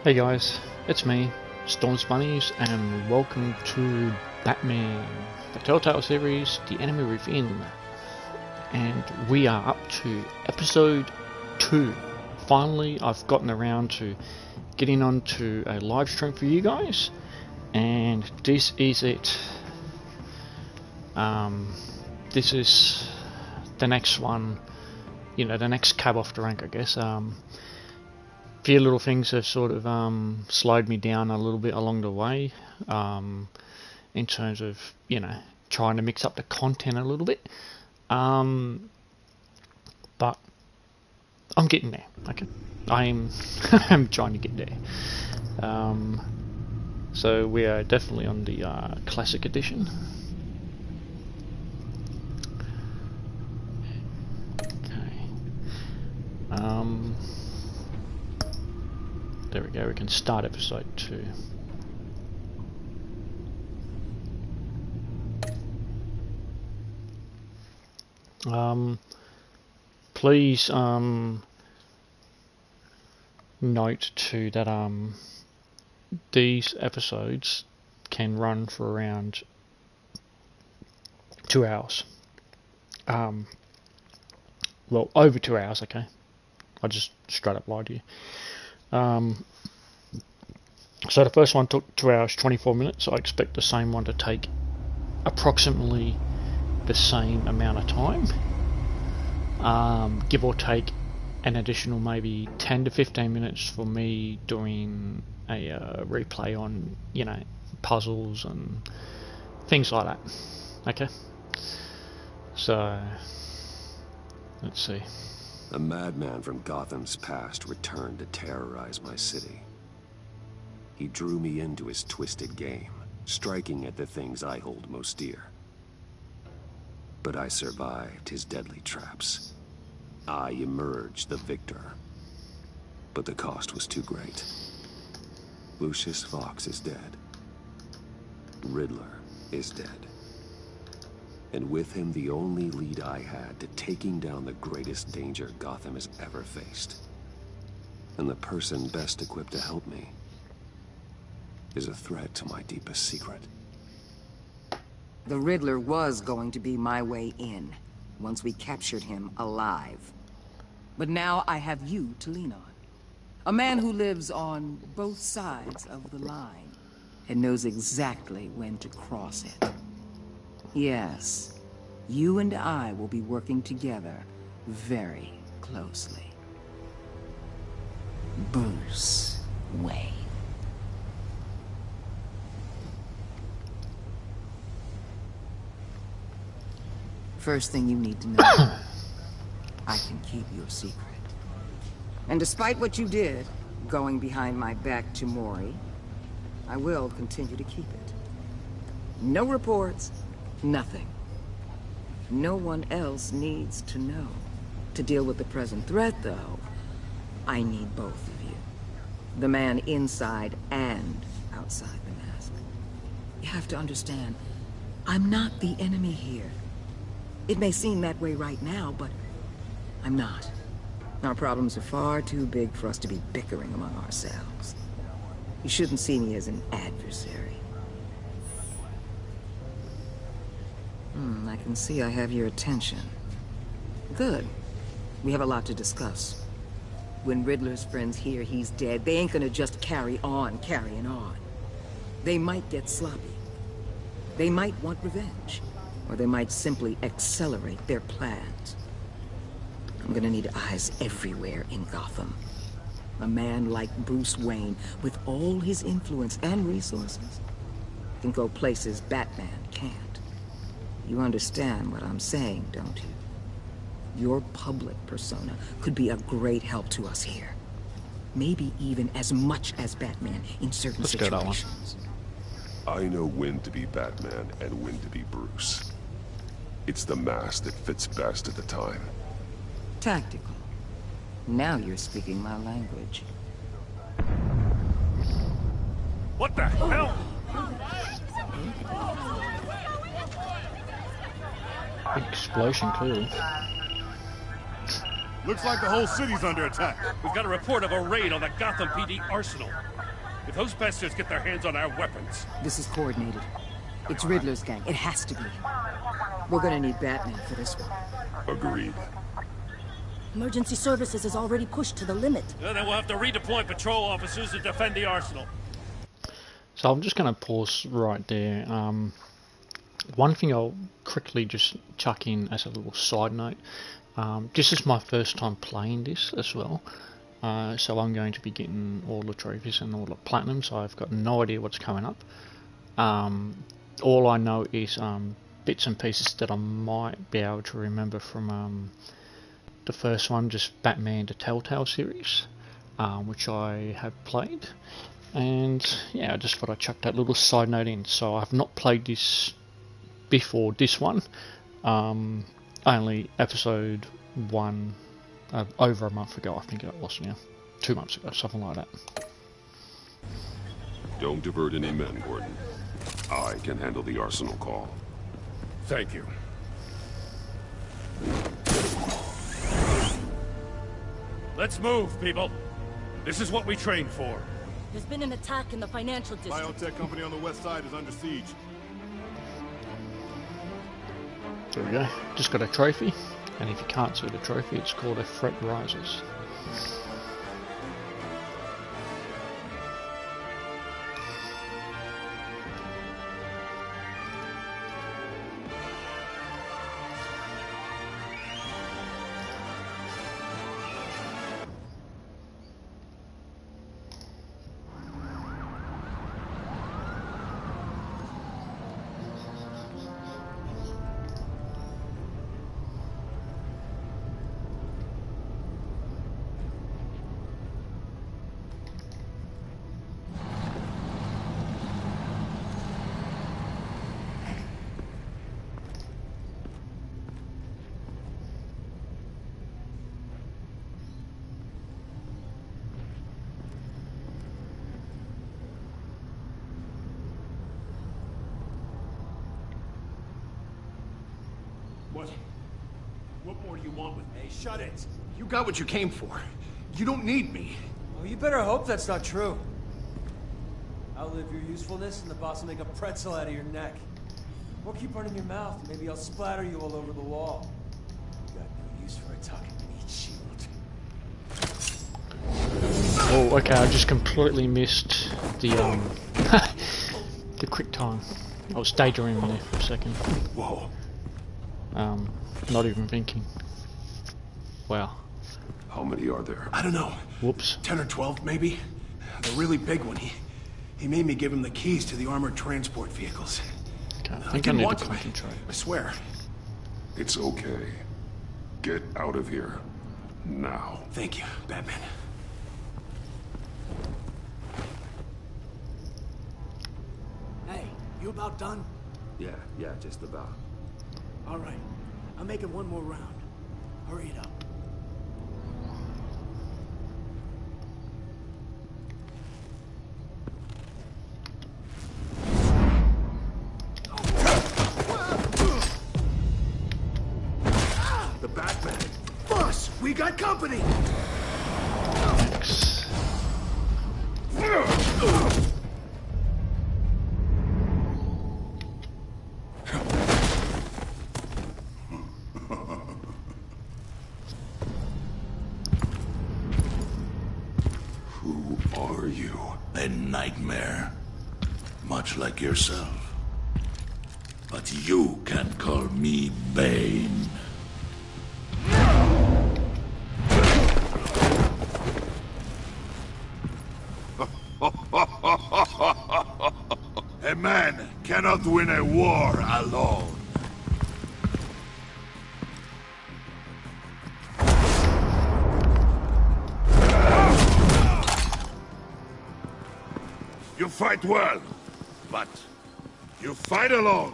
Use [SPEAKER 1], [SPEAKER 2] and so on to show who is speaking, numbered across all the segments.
[SPEAKER 1] Hey guys, it's me, Storms Bunnies, and welcome to Batman, the Telltale series, The Enemy Within. And we are up to episode 2. Finally, I've gotten around to getting onto a live stream for you guys, and this is it. This is the next one, the next cab off the rank, I guess. Few little things have sort of slowed me down a little bit along the way, in terms of trying to mix up the content a little bit, but I'm getting there. Okay, I'm trying to get there. So we are definitely on the classic edition. Okay. There we go, we can start episode 2. Please note too that these episodes can run for around 2 hours. Well, over 2 hours, okay? I just straight up lied to you. So the first one took 2 hours 24 minutes. I expect the same one to take approximately the same amount of time, give or take an additional maybe 10 to 15 minutes for me doing a replay on puzzles and things like that. Okay, so let's see.
[SPEAKER 2] A madman from Gotham's past returned to terrorize my city. He drew me into his twisted game, striking at the things I hold most dear. But I survived his deadly traps. I emerged the victor. But the cost was too great. Lucius Fox is dead. Riddler is dead. And with him, the only lead I had to taking down the greatest danger Gotham has ever faced. And the person best equipped to help me is a threat to my deepest secret.
[SPEAKER 3] The Riddler was going to be my way in, once we captured him alive. But now I have you to lean on. A man who lives on both sides of the line, and knows exactly when to cross it. Yes, you and I will be working together very closely. Bruce Wayne. First thing you need to know, I can keep your secret. And despite what you did, going behind my back to Mori, I will continue to keep it. No reports, nothing. No one else needs to know. To deal with the present threat, though, I need both of you. The man inside and outside the mask. You have to understand, I'm not the enemy here. It may seem that way right now, but I'm not. Our problems are far too big for us to be bickering among ourselves. You shouldn't see me as an adversary. I can see I have your attention. Good. We have a lot to discuss. When Riddler's friends hear he's dead, they ain't gonna just carry on carrying on. They might get sloppy. They might want revenge. Or they might simply accelerate their plans. I'm gonna need eyes everywhere in Gotham. A man like Bruce Wayne, with all his influence and resources, can go places Batman can't. You understand what I'm saying, don't you? Your public persona could be a great help to us here. Maybe even as much as Batman in certain situations.
[SPEAKER 2] I know when to be Batman and when to be Bruce. It's the mask that fits best at the time.
[SPEAKER 3] Tactical. Now you're speaking my language.
[SPEAKER 4] What the hell?
[SPEAKER 1] Big explosion, clearly.
[SPEAKER 4] Looks like the whole city's under attack.
[SPEAKER 5] We've got a report of a raid on the Gotham PD arsenal. If those bastards get their hands on our weapons...
[SPEAKER 3] This is coordinated. It's Riddler's gang. It has to be. We're gonna need Batman for this one.
[SPEAKER 2] Agreed.
[SPEAKER 6] Emergency services is already pushed to the limit.
[SPEAKER 5] Then we'll have to redeploy patrol officers to defend the arsenal.
[SPEAKER 1] So I'm just going to pause right there. One thing I'll quickly just chuck in as a little side note. This is my first time playing this as well. So I'm going to be getting all the trophies and all the platinum, so I've got no idea what's coming up. All I know is bits and pieces that I might be able to remember from the first one, just Batman the Telltale series, which I have played. And yeah, I just thought I'd chuck that little side note in. So I have not played this before this one. Only episode 1 over a month ago, I think it was, 2 months ago, something like that.
[SPEAKER 2] Don't divert any men, Gordon. I can handle the arsenal call.
[SPEAKER 4] Thank you.
[SPEAKER 5] Let's move, people. This is what we trained for.
[SPEAKER 6] There's been an attack in the financial district.
[SPEAKER 4] Biotech company on the west side is under siege.
[SPEAKER 1] There we go. Just got a trophy. And if you can't see the trophy, it's called a Threat Rises.
[SPEAKER 4] What more do you want with me? Hey, shut it. You got what you came for. You don't need me.
[SPEAKER 7] Well, you better hope that's not true. Outlive your usefulness and the boss will make a pretzel out of your neck. Or keep running your mouth, maybe I'll splatter you all over the wall. You got no use for a talking meat shield.
[SPEAKER 1] Oh, okay, I just completely missed the the quick time. I was daydreaming there for a second.
[SPEAKER 4] Whoa.
[SPEAKER 1] Not even thinking. Wow.
[SPEAKER 2] How many are there?
[SPEAKER 4] I don't know.
[SPEAKER 1] Whoops.
[SPEAKER 4] 10 or 12, maybe? The really big one, he made me give him the keys to the armored transport vehicles.
[SPEAKER 1] Okay, I
[SPEAKER 4] I
[SPEAKER 1] think I
[SPEAKER 4] didn't
[SPEAKER 1] need
[SPEAKER 4] want
[SPEAKER 1] to
[SPEAKER 4] to.
[SPEAKER 1] concentrate.
[SPEAKER 4] I swear.
[SPEAKER 2] It's okay. Get out of here. Now.
[SPEAKER 4] Thank you, Batman.
[SPEAKER 8] Hey, you about done?
[SPEAKER 2] Yeah, just about.
[SPEAKER 8] All right. I'm making one more round. Hurry it up.
[SPEAKER 4] The Batman. Boss, we got company!
[SPEAKER 1] Thanks.
[SPEAKER 2] Who are you?
[SPEAKER 9] A nightmare. Much like yourself. But you can call me Bane. A man cannot win a war alone. You fight well, but you fight alone.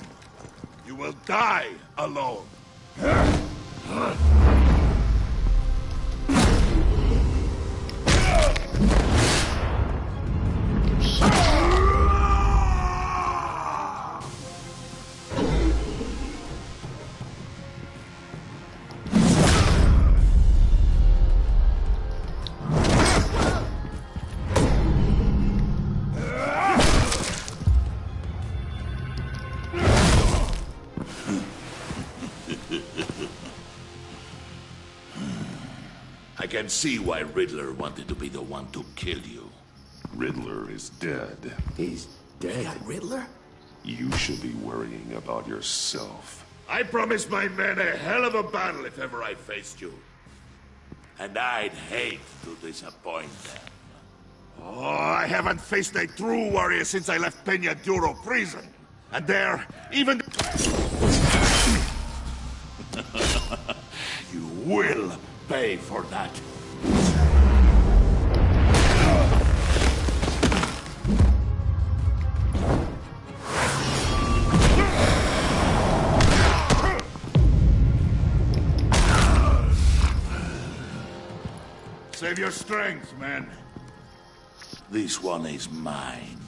[SPEAKER 9] You will die alone. I can see why Riddler wanted to be the one to kill you.
[SPEAKER 2] Riddler is dead.
[SPEAKER 8] He's dead. Riddler?
[SPEAKER 2] You should be worrying about yourself.
[SPEAKER 9] I promised my men a hell of a battle if ever I faced you. And I'd hate to disappoint them. Oh, I haven't faced a true warrior since I left Peña Duro prison. And there, even... You will pay for that. Save your strength, man. This one is mine.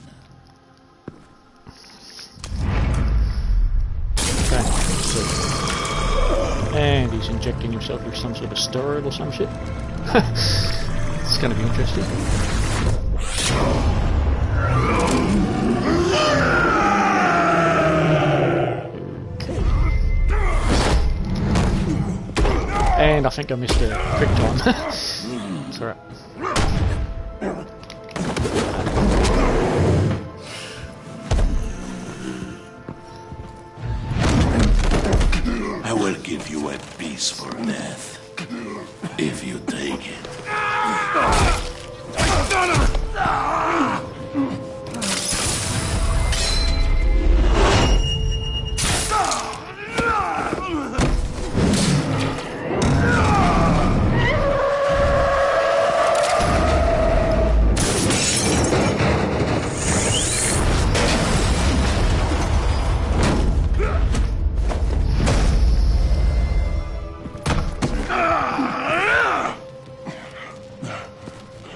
[SPEAKER 1] Okay, so... And he's injecting himself with some sort of steroid or some shit. It's gonna be interesting. Okay. And I think I missed a quick time. It's alright.
[SPEAKER 9] I will give you a peaceful death, if you take it.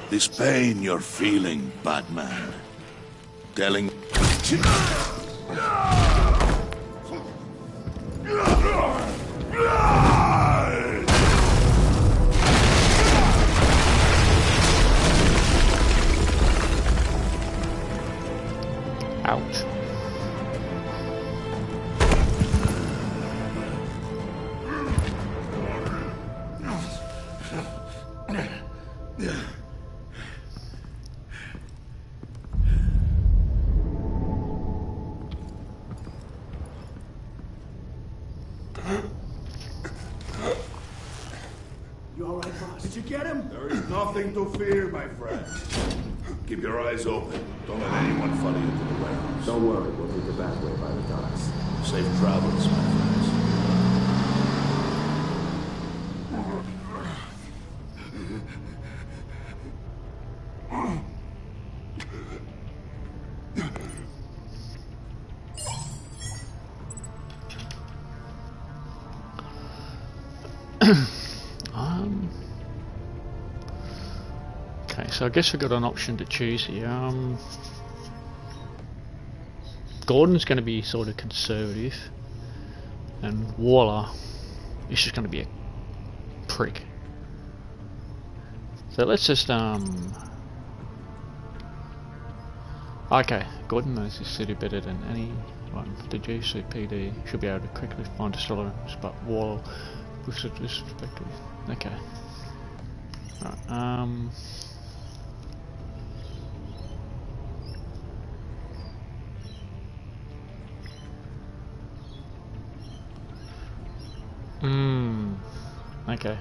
[SPEAKER 9] This pain you're feeling, Batman. Telling...
[SPEAKER 1] Ouch.
[SPEAKER 8] You all right, boss? Did you get him?
[SPEAKER 9] There is nothing to fear, my friend. Keep your eyes open. Don't let anyone follow you to the warehouse.
[SPEAKER 2] Don't worry, we'll take the back way by the docks.
[SPEAKER 9] Safe travels, my friends.
[SPEAKER 1] Okay, so I guess we've got an option to choose here. Gordon's going to be sort of conservative, and Waller is just going to be a prick. So let's just okay, Gordon knows this city better than anyone. The GCPD should be able to quickly find a solution, but Waller puts it this perspective. Okay. Right, okay.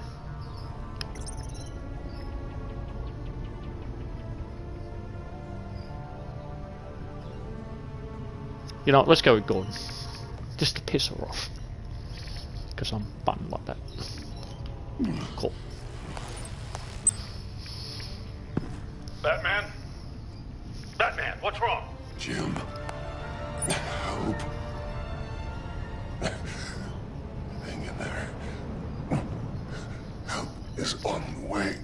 [SPEAKER 1] You know what, let's go with Gordon. Just to piss her off. Because I'm buttoned like that. Cool.
[SPEAKER 5] Batman? Batman, what's wrong?
[SPEAKER 2] Jim. Help. Hang in there. Help is on the way.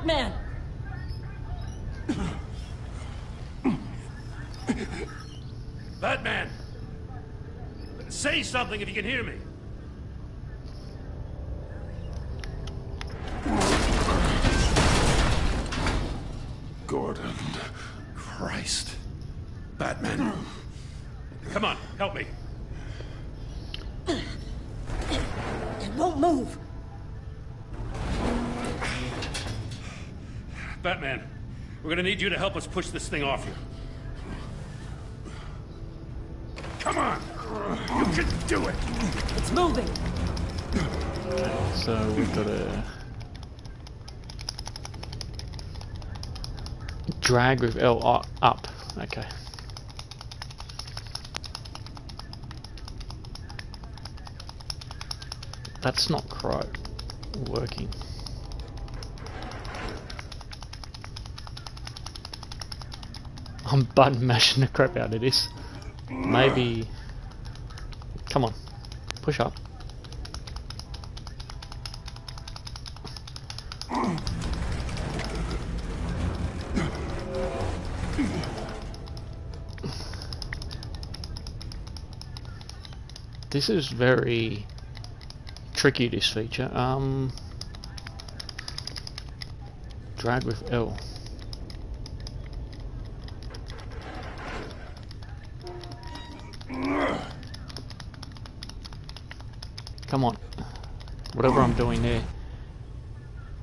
[SPEAKER 6] Batman!
[SPEAKER 5] Batman! Say something if you can hear me.
[SPEAKER 2] Gordon. Christ.
[SPEAKER 5] Batman. Come on, help me.
[SPEAKER 6] It won't move.
[SPEAKER 5] Batman, we're gonna need you to help us push this thing off you. Come on! You can do it!
[SPEAKER 6] It's moving.
[SPEAKER 1] So we've got to drag with L up. Okay. That's not quite working. I'm button mashing the crap out of this. Maybe. Come on. Push up. This is very tricky, this feature. Drag with L. Come on. Whatever I'm doing there.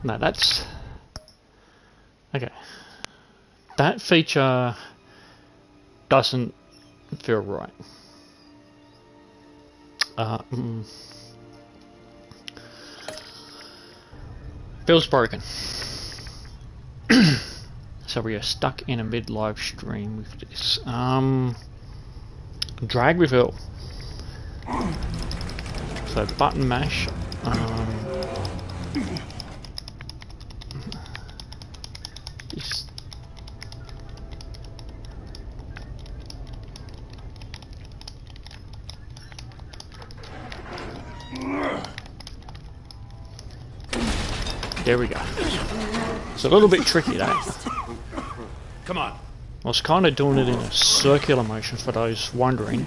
[SPEAKER 1] No, that's... Okay. That feature doesn't feel right. Feels broken. So we are stuck in a mid live stream with this. Drag with L. So button mash. Just there we go. It's a little bit tricky, that.
[SPEAKER 5] Come on.
[SPEAKER 1] I was kind of doing it in a circular motion for those wondering,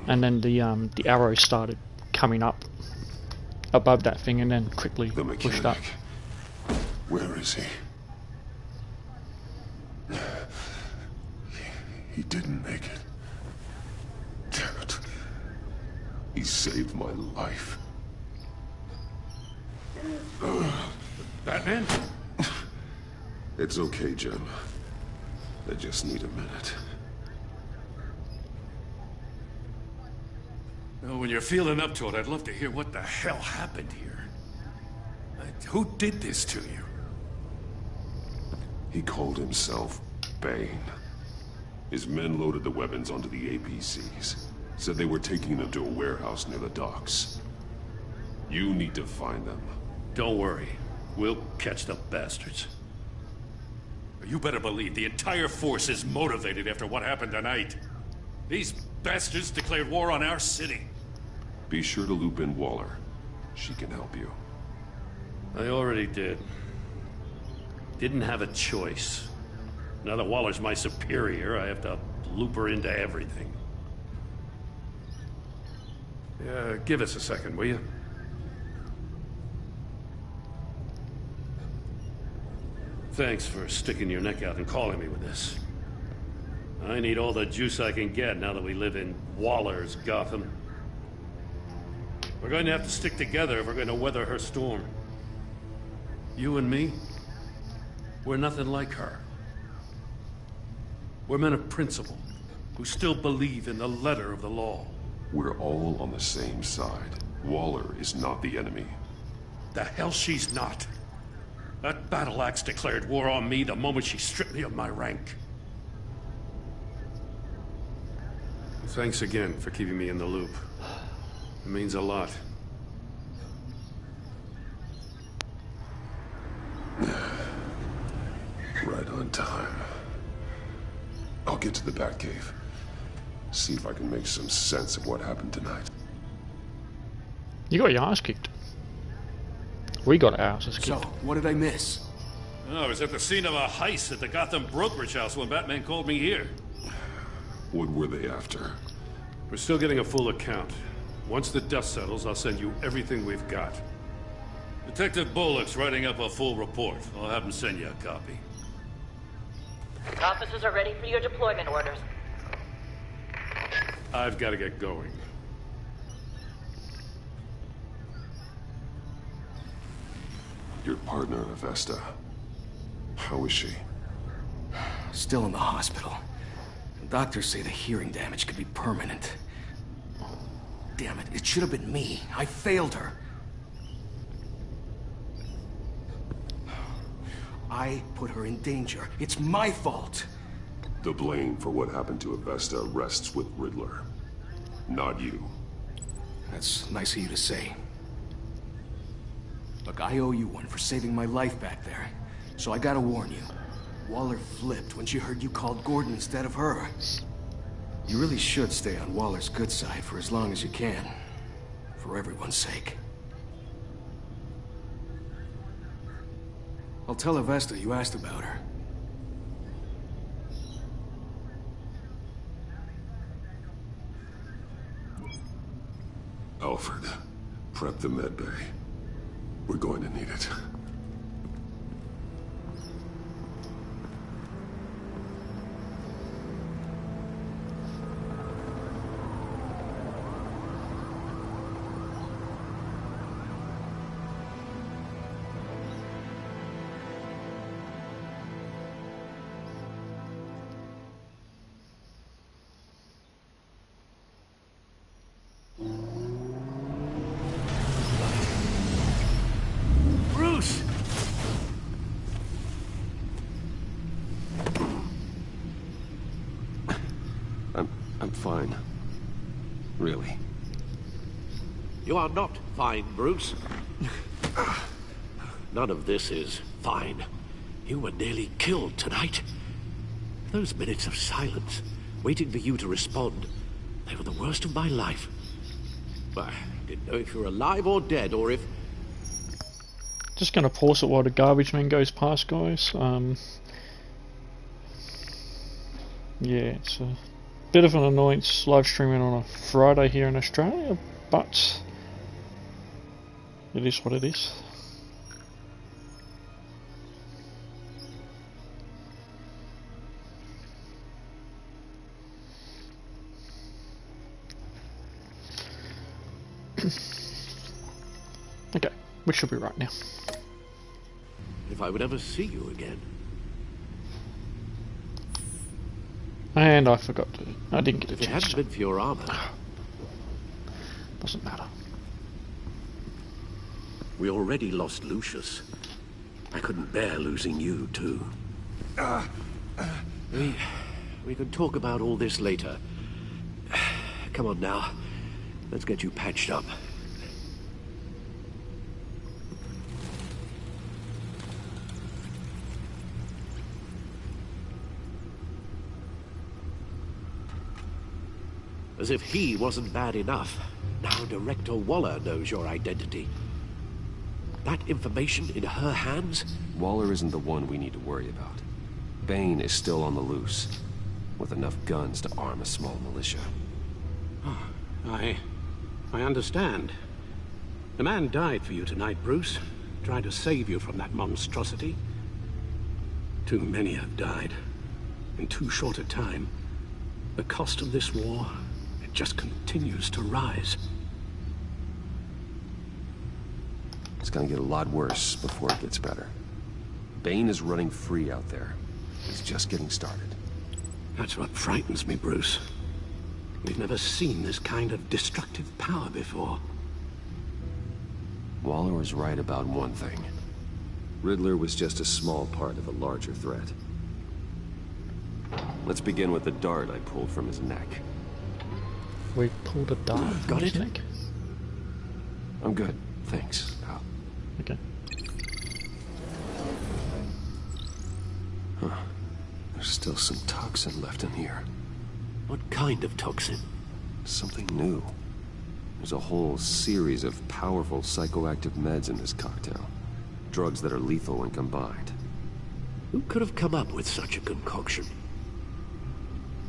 [SPEAKER 1] and then the arrows started coming up above that thing, and then quickly pushed up.
[SPEAKER 2] Where is he? He didn't make it. Damn it. He saved my life.
[SPEAKER 5] Batman?
[SPEAKER 2] It's okay, Jim. I just need a minute.
[SPEAKER 5] Well, when you're feeling up to it, I'd love to hear what the hell happened here. Who did this to you?
[SPEAKER 2] He called himself Bane. His men loaded the weapons onto the APCs. Said they were taking them to a warehouse near the docks. You need to find them.
[SPEAKER 5] Don't worry. We'll catch the bastards. You better believe the entire force is motivated after what happened tonight. These bastards declared war on our city.
[SPEAKER 2] Be sure to loop in Waller. She can help you.
[SPEAKER 5] I already did. Didn't have a choice. Now that Waller's my superior, I have to loop her into everything. Yeah, give us a second, will you? Thanks for sticking your neck out and calling me with this. I need all the juice I can get now that we live in Waller's Gotham. We're going to have to stick together if we're going to weather her storm. You and me, we're nothing like her. We're men of principle, who still believe in the letter of the law.
[SPEAKER 2] We're all on the same side. Waller is not the enemy.
[SPEAKER 5] The hell she's not. That battle axe declared war on me the moment she stripped me of my rank. Thanks again for keeping me in the loop. It means a lot.
[SPEAKER 2] Right on time. I'll get to the Batcave. See if I can make some sense of what happened tonight.
[SPEAKER 1] You got your ass kicked. We got our asses kicked.
[SPEAKER 8] So, what did I miss?
[SPEAKER 5] Oh, I was at the scene of a heist at the Gotham brokerage house when Batman called me here.
[SPEAKER 2] What were they after?
[SPEAKER 5] We're still getting a full account. Once the dust settles, I'll send you everything we've got. Detective Bullock's writing up a full report. I'll have him send you a copy.
[SPEAKER 10] Officers are ready for your deployment orders.
[SPEAKER 5] I've got to get going.
[SPEAKER 2] Your partner, Avesta. How is she?
[SPEAKER 8] Still in the hospital. Doctors say the hearing damage could be permanent. Damn it, it should have been me. I failed her. I put her in danger. It's my fault.
[SPEAKER 2] The blame for what happened to Avesta rests with Riddler, not you.
[SPEAKER 8] That's nice of you to say. Look, I owe you one for saving my life back there. So I gotta warn you. Waller flipped when she heard you called Gordon instead of her. You really should stay on Waller's good side for as long as you can. For everyone's sake. I'll tell Avesta you asked about her.
[SPEAKER 2] Alfred, prep the med bay. We're going to need it.
[SPEAKER 8] Bruce!
[SPEAKER 2] I'm fine. Really.
[SPEAKER 11] You are not fine, Bruce. None of this is fine. You were nearly killed tonight. Those minutes of silence, waiting for you to respond, they were the worst of my life. I didn't know if you were alive or dead, or if...
[SPEAKER 1] Just gonna pause it while the garbage man goes past, guys. Yeah, it's a bit of an annoyance live streaming on a Friday here in Australia, but it is what it is. Okay, we should be right now.
[SPEAKER 11] If I would ever see you again.
[SPEAKER 1] And I forgot to. I didn't get a
[SPEAKER 11] If it
[SPEAKER 1] chance.
[SPEAKER 11] hadn't been for your armor.
[SPEAKER 1] Doesn't matter.
[SPEAKER 11] We already lost Lucius. I couldn't bear losing you, too. We can talk about all this later. Come on now. Let's get you patched up. As if he wasn't bad enough. Now Director Waller knows your identity. That information in her hands?
[SPEAKER 2] Waller isn't the one we need to worry about. Bane is still on the loose, with enough guns to arm a small militia.
[SPEAKER 12] I understand. The man died for you tonight, Bruce. Trying to save you from that monstrosity. Too many have died. In too short a time. The cost of this war, it just continues to rise.
[SPEAKER 2] It's gonna get a lot worse before it gets better. Bane is running free out there. He's just getting started.
[SPEAKER 12] That's what frightens me, Bruce. We've never seen this kind of destructive power before.
[SPEAKER 2] Waller was right about one thing. Riddler was just a small part of a larger threat. Let's begin with the dart I pulled from his neck.
[SPEAKER 1] We pulled a dart from his neck?
[SPEAKER 2] I'm good, thanks, pal.
[SPEAKER 1] Okay.
[SPEAKER 2] Huh. There's still some toxin left in here.
[SPEAKER 11] What kind of toxin?
[SPEAKER 2] Something new. There's a whole series of powerful psychoactive meds in this cocktail. Drugs that are lethal when combined.
[SPEAKER 11] Who could have come up with such a concoction?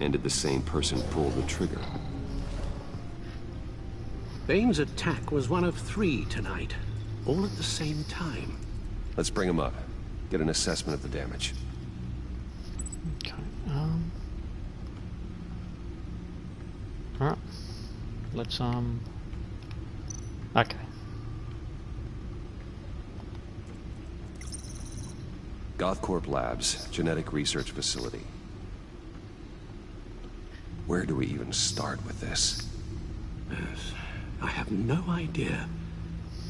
[SPEAKER 2] And did the same person pull the trigger?
[SPEAKER 12] Bane's attack was one of 3 tonight, all at the same time.
[SPEAKER 2] Let's bring him up. Get an assessment of the damage.
[SPEAKER 1] Okay, alright. Let's, okay.
[SPEAKER 2] Gothcorp Labs, genetic research facility. Where do we even start with this?
[SPEAKER 12] Yes, I have no idea.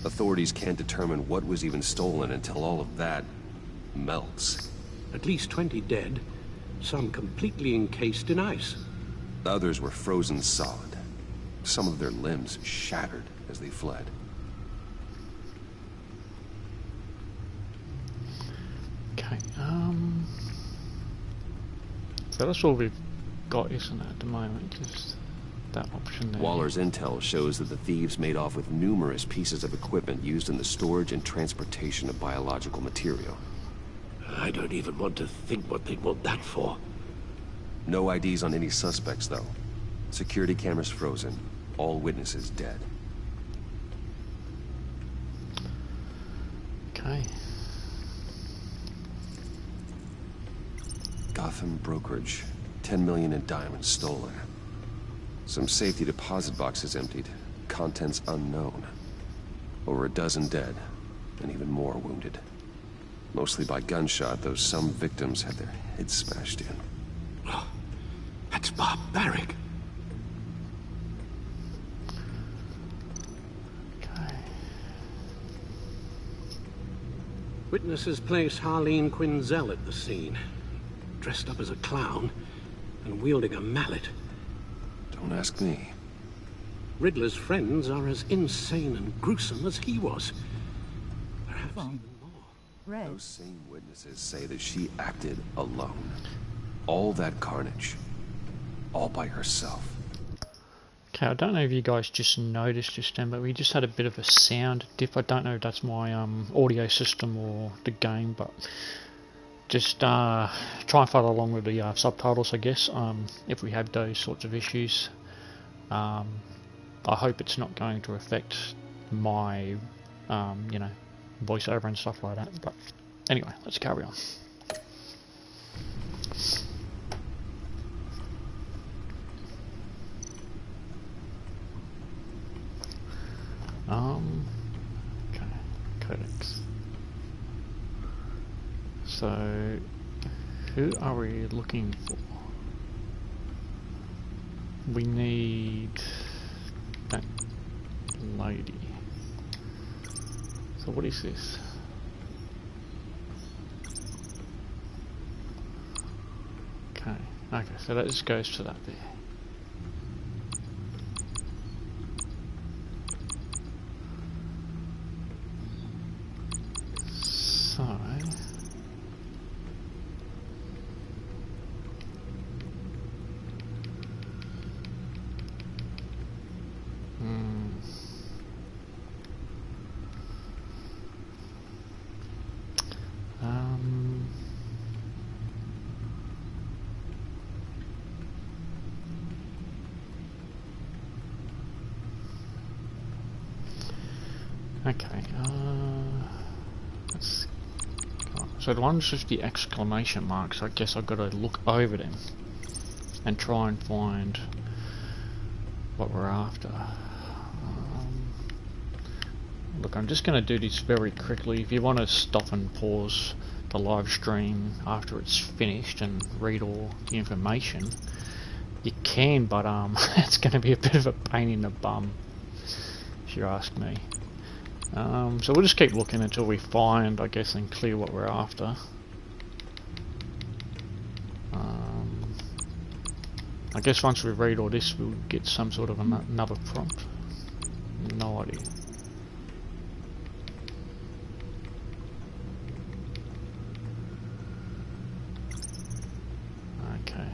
[SPEAKER 2] Authorities can't determine what was even stolen until all of that melts.
[SPEAKER 12] At least 20 dead, some completely encased in ice.
[SPEAKER 2] Others were frozen solid. Some of their limbs shattered as they fled.
[SPEAKER 1] Okay, so that's all we've got, isn't it, at the moment? Just that option there.
[SPEAKER 2] Waller's intel shows that the thieves made off with numerous pieces of equipment used in the storage and transportation of biological material.
[SPEAKER 11] I don't even want to think what they'd want that for.
[SPEAKER 2] No IDs on any suspects, though. Security cameras frozen. All witnesses dead.
[SPEAKER 1] Okay.
[SPEAKER 2] Gotham brokerage. 10 million in diamonds stolen. Some safety deposit boxes emptied. Contents unknown. Over a dozen dead, and even more wounded. Mostly by gunshot, though some victims had their heads smashed in.
[SPEAKER 11] Oh, that's barbaric.
[SPEAKER 1] Okay.
[SPEAKER 12] Witnesses place Harleen Quinzel at the scene, dressed up as a clown and wielding a mallet.
[SPEAKER 2] Don't ask me.
[SPEAKER 12] Riddler's friends are as insane and gruesome as he was. Perhaps even more.
[SPEAKER 2] Those same witnesses say that she acted alone. All that carnage. All by herself.
[SPEAKER 1] Okay, I don't know if you guys just noticed just then, but we just had a bit of a sound dip. I don't know if that's my audio system or the game, but just try and follow along with the subtitles, I guess, if we have those sorts of issues. I hope it's not going to affect my, you know, voiceover and stuff like that. But anyway, let's carry on. Okay, codex. So, who are we looking for? We need that lady. So what is this? Okay, so that just goes to that there. So okay, let's go on. So the ones with the exclamation marks, I guess I've got to look over them and try and find what we're after. Look, I'm just going to do this very quickly. If you want to stop and pause the live stream after it's finished and read all the information, you can, but it's going to be a bit of a pain in the bum, if you ask me. So we'll just keep looking until we find, I guess, and clear what we're after. I guess once we read all this, we'll get some sort of another prompt. No idea. Okay.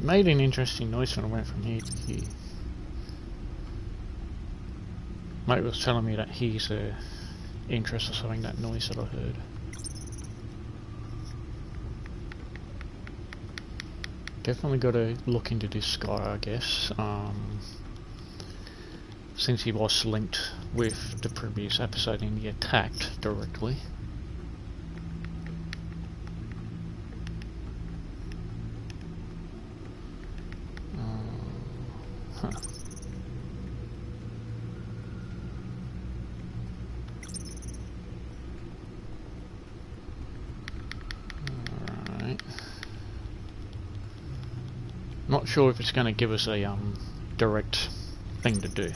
[SPEAKER 1] made an interesting noise when I went from here to here. Mate was telling me that he's interested in something, that noise that I heard. Definitely got to look into this guy, I guess. Since he was linked with the previous episode and he attacked directly. Alright. Not sure if it's going to give us a direct thing to do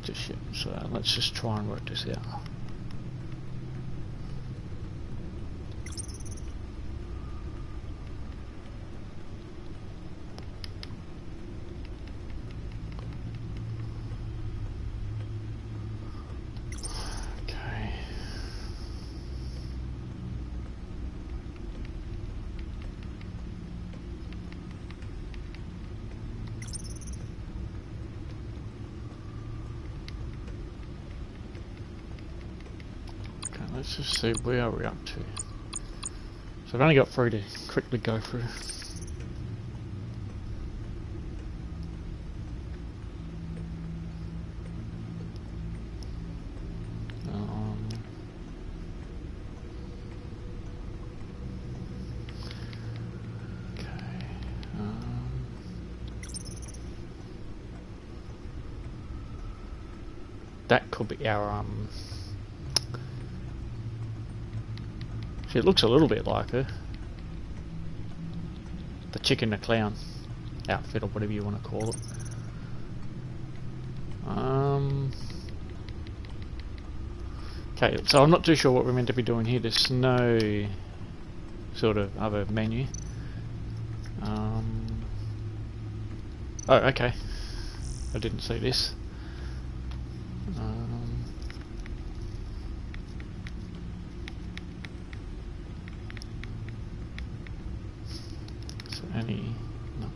[SPEAKER 1] just yet, so let's just try and work this out. Okay. Let's just see, where are we up to? So I've only got 3 to quickly go through. That could be our see, it looks a little bit like her. The chicken the clown outfit, or whatever you want to call it. Okay, so I'm not too sure what we're meant to be doing here. There's no sort of other menu. Oh, okay. I didn't see this. No.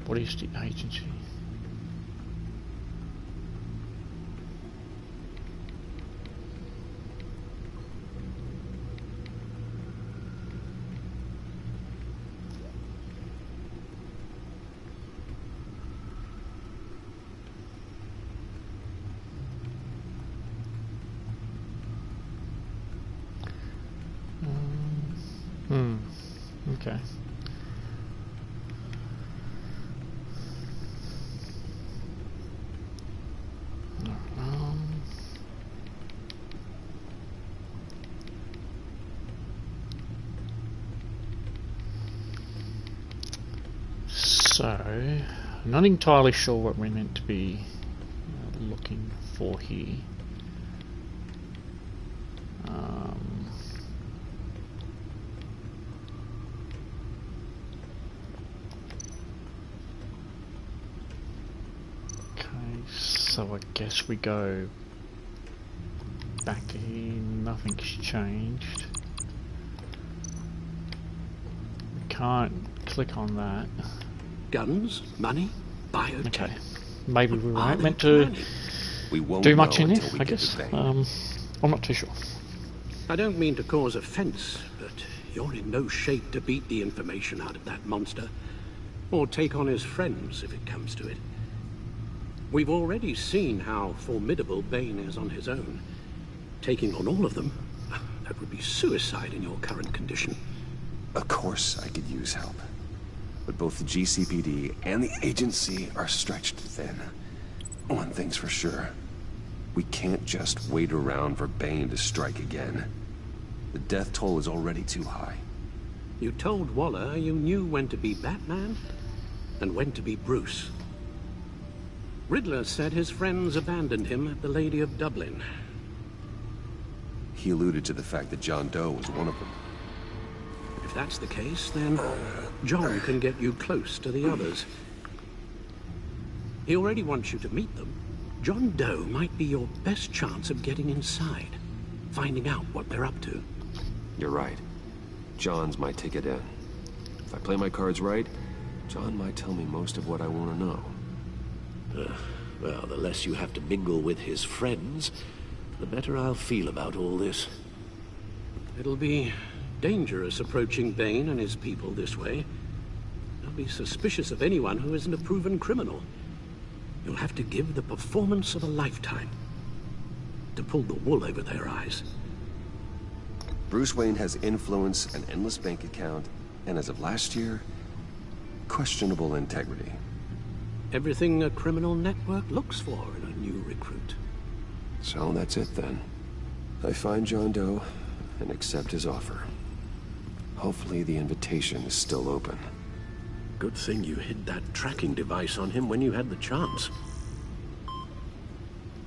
[SPEAKER 1] What is the agency? Okay. So, I'm not entirely sure what we're meant to be looking for here. So I guess we go back to here, nothing's changed. We can't click on that.
[SPEAKER 11] Guns, money, biotech. Okay,
[SPEAKER 1] maybe we weren't meant to do much in there, I guess. I'm not too sure.
[SPEAKER 11] I don't mean to cause offense, but you're in no shape to beat the information out of that monster, or take on his friends if it comes to it. We've already seen how formidable Bane is on his own. Taking on all of them, that would be suicide in your current condition.
[SPEAKER 2] Of course I could use help. But both the GCPD and the agency are stretched thin. One thing's for sure. We can't just wait around for Bane to strike again. The death toll is already too high.
[SPEAKER 11] You told Waller you knew when to be Batman and when to be Bruce. Riddler said his friends abandoned him at the Lady of Dublin.
[SPEAKER 2] He alluded to the fact that John Doe was one of them.
[SPEAKER 11] If that's the case, then John can get you close to the others.
[SPEAKER 12] He already wants you to meet them. John Doe might be your best chance of getting inside, finding out what they're up to.
[SPEAKER 2] You're right. John's my ticket in. If I play my cards right, John might tell me most of what I want to know.
[SPEAKER 11] Well, the less you have to mingle with his friends, the better I'll feel about all this.
[SPEAKER 12] It'll be dangerous approaching Bane and his people this way. They'll be suspicious of anyone who isn't a proven criminal. You'll have to give the performance of a lifetime to pull the wool over their eyes.
[SPEAKER 2] Bruce Wayne has influence, an endless bank account, and as of last year, questionable integrity.
[SPEAKER 12] Everything a criminal network looks for in a new recruit.
[SPEAKER 2] So that's it then. I find John Doe and accept his offer. Hopefully the invitation is still open.
[SPEAKER 11] Good thing you hid that tracking device on him when you had the chance.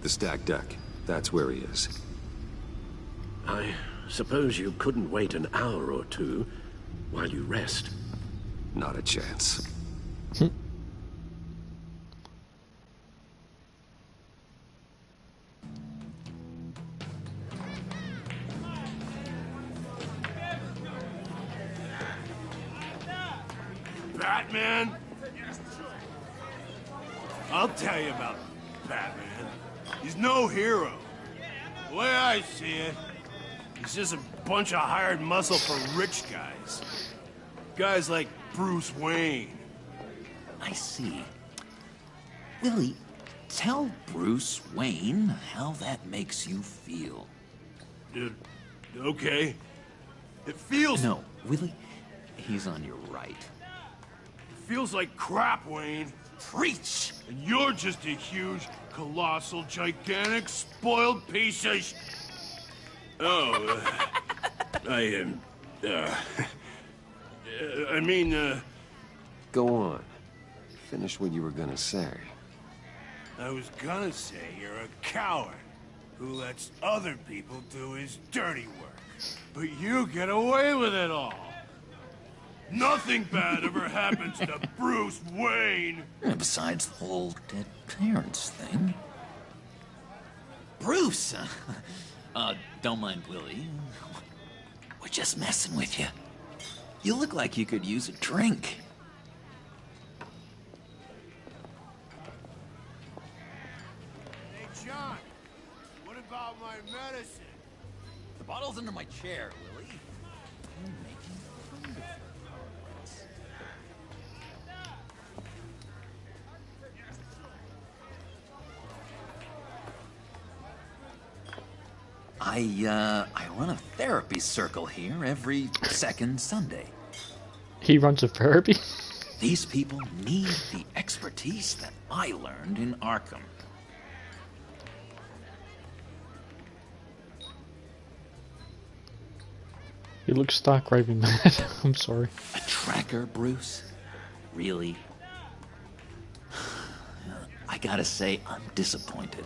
[SPEAKER 2] The stacked deck. That's where he is.
[SPEAKER 11] I suppose you couldn't wait an hour or two while you rest.
[SPEAKER 2] Not a chance.
[SPEAKER 4] Batman? I'll tell you about Batman. He's no hero. The way I see it, he's just a bunch of hired muscle for rich guys. Guys like Bruce Wayne.
[SPEAKER 13] I see. Willie, tell Bruce Wayne how that makes you feel.
[SPEAKER 4] Dude, okay. It feels...
[SPEAKER 13] No, Willie, he's on your right.
[SPEAKER 4] It feels like crap, Wayne.
[SPEAKER 13] Preach!
[SPEAKER 4] And you're just a huge, colossal, gigantic, spoiled piece of
[SPEAKER 2] Go on. Finish what you were gonna say.
[SPEAKER 4] I was gonna say you're a coward who lets other people do his dirty work. But you get away with it all. Nothing bad ever happens to Bruce Wayne.
[SPEAKER 13] And besides the whole dead parents thing. Bruce! Don't mind Willie. We're just messing with you. You look like you could use a drink.
[SPEAKER 4] Hey, John. What about my medicine?
[SPEAKER 13] The bottle's under my chair, Willie. You're making wonderful progress. I run a therapy circle here every second Sunday.
[SPEAKER 1] He runs a therapy?
[SPEAKER 13] These people need the expertise that I learned in Arkham.
[SPEAKER 1] He looks stark raving mad. I'm sorry.
[SPEAKER 13] A tracker, Bruce? Really? I gotta say, I'm disappointed.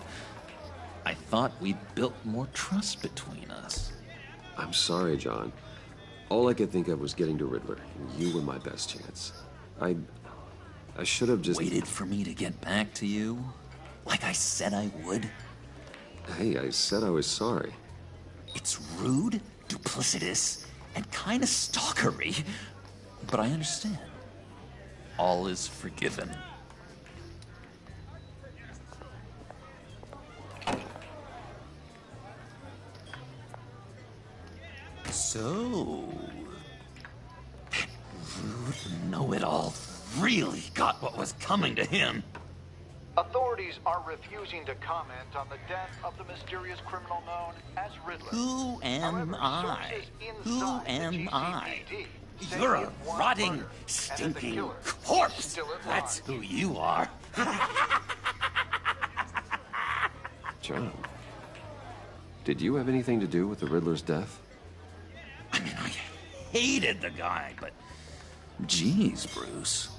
[SPEAKER 13] I thought we'd built more trust between us.
[SPEAKER 2] I'm sorry, John. All I could think of was getting to Riddler, and you were my best chance. I should have just...
[SPEAKER 13] Waited for me to get back to you? Like I said I would?
[SPEAKER 2] Hey, I said I was sorry.
[SPEAKER 13] It's rude, duplicitous, and kinda stalkery. But I understand. All is forgiven. So... that rude know-it-all really got what was coming to him.
[SPEAKER 14] Authorities are refusing to comment on the death of the mysterious criminal known as Riddler.
[SPEAKER 13] Who am I? Who am I?
[SPEAKER 14] say
[SPEAKER 13] You're a
[SPEAKER 14] if one
[SPEAKER 13] rotting,
[SPEAKER 14] murdered, and that the
[SPEAKER 13] stinking
[SPEAKER 14] killer
[SPEAKER 13] corpse.
[SPEAKER 14] still at
[SPEAKER 13] That's
[SPEAKER 14] large.
[SPEAKER 13] who you are.
[SPEAKER 2] John, did you have anything to do with the Riddler's death?
[SPEAKER 13] I mean, I hated the guy, but... Geez, Bruce.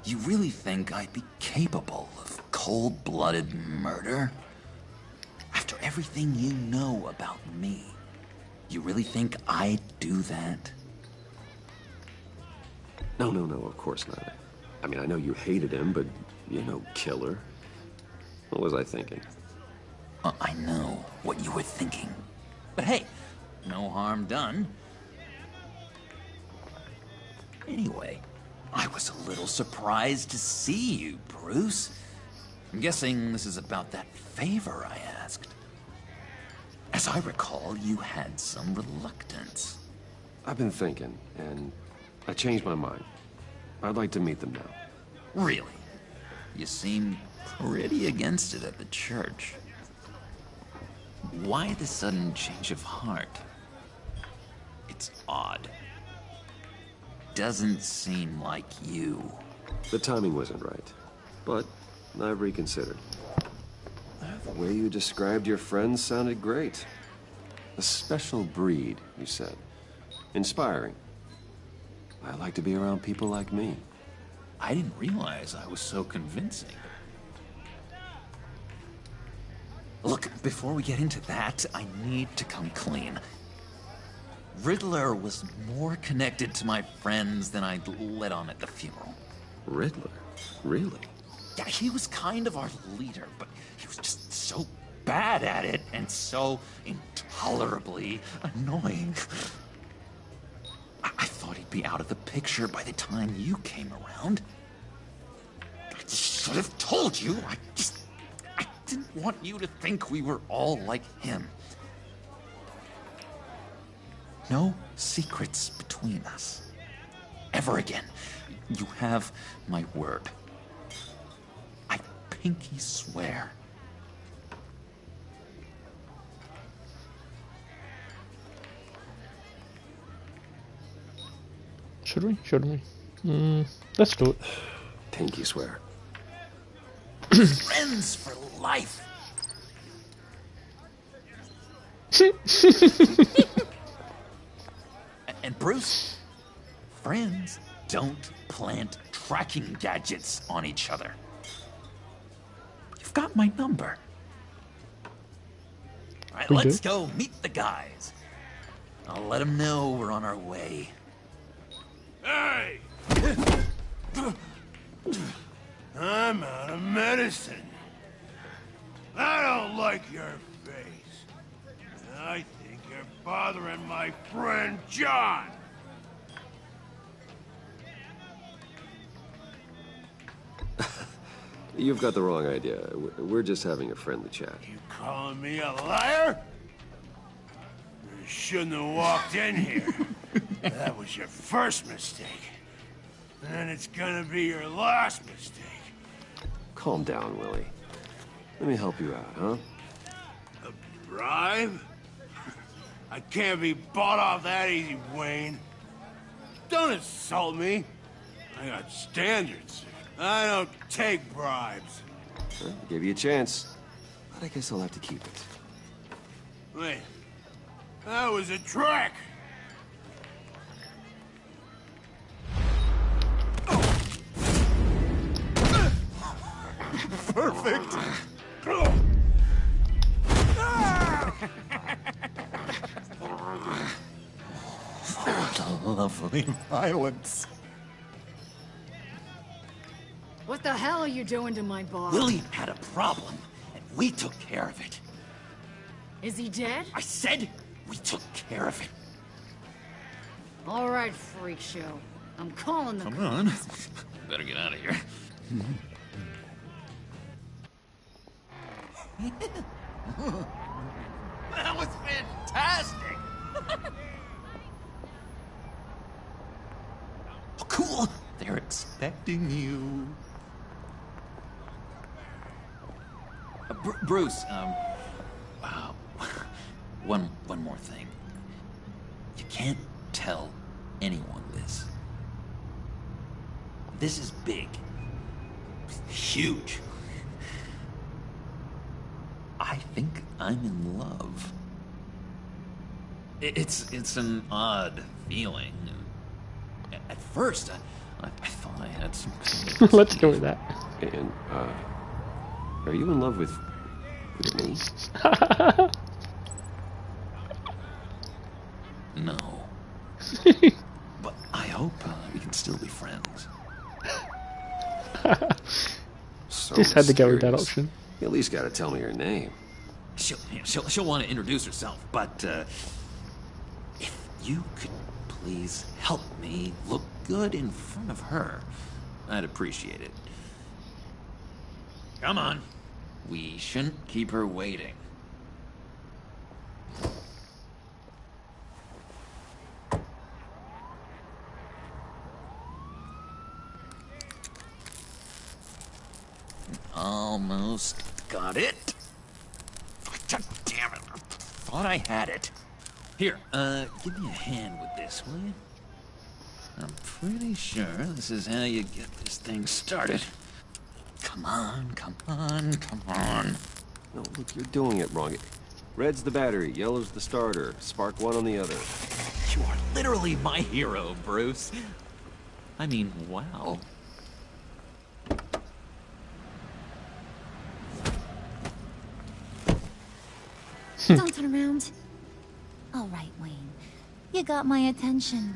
[SPEAKER 13] You really think I'd be capable of cold-blooded murder? After everything you know about me, you really think I'd do that?
[SPEAKER 2] No, of course not. I mean, I know you hated him, but you're no killer. What was I thinking?
[SPEAKER 13] I know what you were thinking. But hey, no harm done. Anyway, I was a little surprised to see you, Bruce. I'm guessing this is about that favor I asked. As I recall, you had some reluctance.
[SPEAKER 2] I've been thinking, and I changed my mind. I'd like to meet them now.
[SPEAKER 13] Really? You seem pretty against it at the church. Why the sudden change of heart? It's odd. Doesn't seem like you.
[SPEAKER 2] The timing wasn't right, but I've reconsidered. The way you described your friends sounded great. A special breed, you said. Inspiring. I like to be around people like me.
[SPEAKER 13] I didn't realize I was so convincing. Look, before we get into that, I need to come clean. Riddler was more connected to my friends than I'd let on at the funeral.
[SPEAKER 2] Riddler? Really?
[SPEAKER 13] Yeah, he was kind of our leader, but he was just so bad at it and so intolerably annoying. I thought he'd be out of the picture by the time you came around. I should have told you. I didn't want you to think we were all like him. No secrets between us. Ever again. You have my word. I pinky swear.
[SPEAKER 1] Should we? Shouldn't we? Let's do it.
[SPEAKER 2] Pinky swear.
[SPEAKER 13] Friends for life. And Bruce, friends don't plant tracking gadgets on each other. You've got my number. All right, let's go meet the guys. I'll let them know we're on our way.
[SPEAKER 4] Hey! I'm out of medicine. I don't like your face. I think you're bothering my friend John.
[SPEAKER 2] You've got the wrong idea. We're just having a friendly chat.
[SPEAKER 4] You calling me a liar? You shouldn't have walked in here. That was your first mistake. And it's gonna be your last mistake.
[SPEAKER 2] Calm down, Willie. Let me help you out, huh?
[SPEAKER 4] A bribe? I can't be bought off that easy, Wayne. Don't insult me. I got standards. I don't take bribes.
[SPEAKER 2] Well, gave you a chance. But I guess I'll have to keep it.
[SPEAKER 4] Wait. That was a trick!
[SPEAKER 13] Perfect! What lovely violence.
[SPEAKER 6] What the hell are you doing to my bar?
[SPEAKER 13] William had a problem, and we took care of it.
[SPEAKER 6] Is he dead?
[SPEAKER 13] I said we took care of it.
[SPEAKER 6] All right, freak show. I'm calling the
[SPEAKER 13] Come on. Better get out of here. That was fantastic! Oh, cool! They're expecting you. Bruce, wow. One more thing. You can't tell anyone this. This is big. Huge. I think I'm in love. It's an odd feeling. At first, I thought I had some kind of
[SPEAKER 1] Let's go with that.
[SPEAKER 2] And, are you in love with me?
[SPEAKER 13] No. But I hope we can still be friends.
[SPEAKER 2] So
[SPEAKER 1] Just had to go with that
[SPEAKER 2] mysterious.
[SPEAKER 1] option.
[SPEAKER 2] You at least gotta tell me her name.
[SPEAKER 13] She'll want to introduce herself, but if you could please help me look good in front of her, I'd appreciate it. Come on. We shouldn't keep her waiting. Almost got it. God damn it. I thought I had it. Here, give me a hand with this, will you? I'm pretty sure this is how you get this thing started. Come on, come on, come on.
[SPEAKER 2] No, look, you're doing it wrong. Red's the battery, yellow's the starter. Spark one on the other.
[SPEAKER 13] You are literally my hero, Bruce. I mean, wow.
[SPEAKER 15] Don't turn around. All right, Wayne. You got my attention.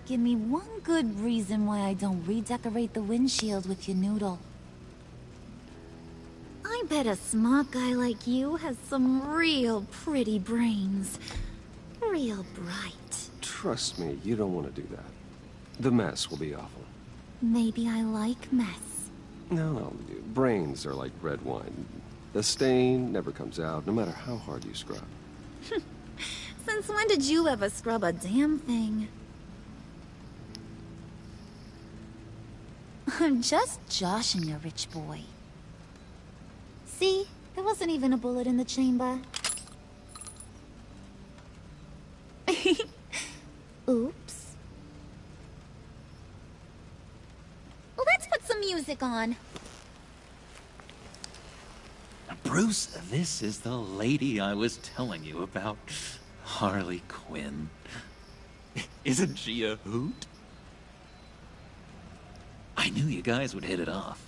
[SPEAKER 15] Give me one good reason why I don't redecorate the windshield with your noodle. I bet a smart guy like you has some real pretty brains. Real bright.
[SPEAKER 2] Trust me, you don't want to do that. The mess will be awful.
[SPEAKER 15] Maybe I like mess.
[SPEAKER 2] No, brains are like red wine. The stain never comes out, no matter how hard you scrub.
[SPEAKER 15] Since when did you ever scrub a damn thing? I'm just joshing you, rich boy. See? There wasn't even a bullet in the chamber. Oops. Well, let's put some music on.
[SPEAKER 13] Bruce, this is the lady I was telling you about. Harley Quinn. Isn't she a hoot? I knew you guys would hit it off.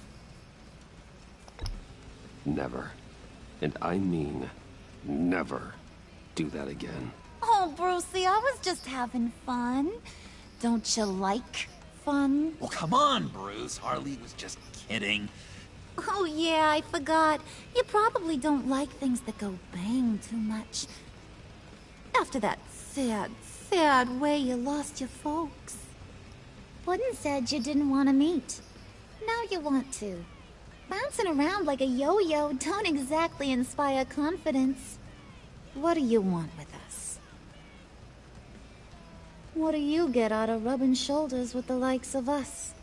[SPEAKER 2] Never, and I mean never, do that again.
[SPEAKER 15] Oh, Brucey, I was just having fun. Don't you like fun?
[SPEAKER 13] Well, come on, Bruce. Harley was just kidding.
[SPEAKER 15] Oh, yeah, I forgot. You probably don't like things that go bang too much. After that sad, sad way you lost your folks. Puddin' said you didn't want to meet. Now you want to. Bouncing around like a yo-yo don't exactly inspire confidence. What do you want with us? What do you get out of rubbing shoulders with the likes of us?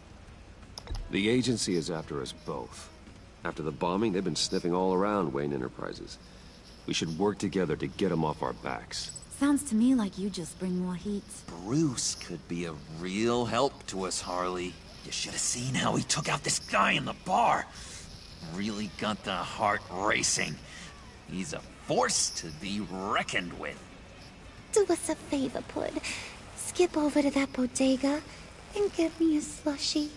[SPEAKER 2] The agency is after us both. After the bombing, they've been sniffing all around Wayne Enterprises. We should work together to get them off our backs.
[SPEAKER 15] Sounds to me like you just bring more heat.
[SPEAKER 13] Bruce could be a real help to us, Harley. You should have seen how he took out this guy in the bar. Really got the heart racing. He's a force to be reckoned with.
[SPEAKER 15] Do us a favor, Pud. Skip over to that bodega and get me a slushie.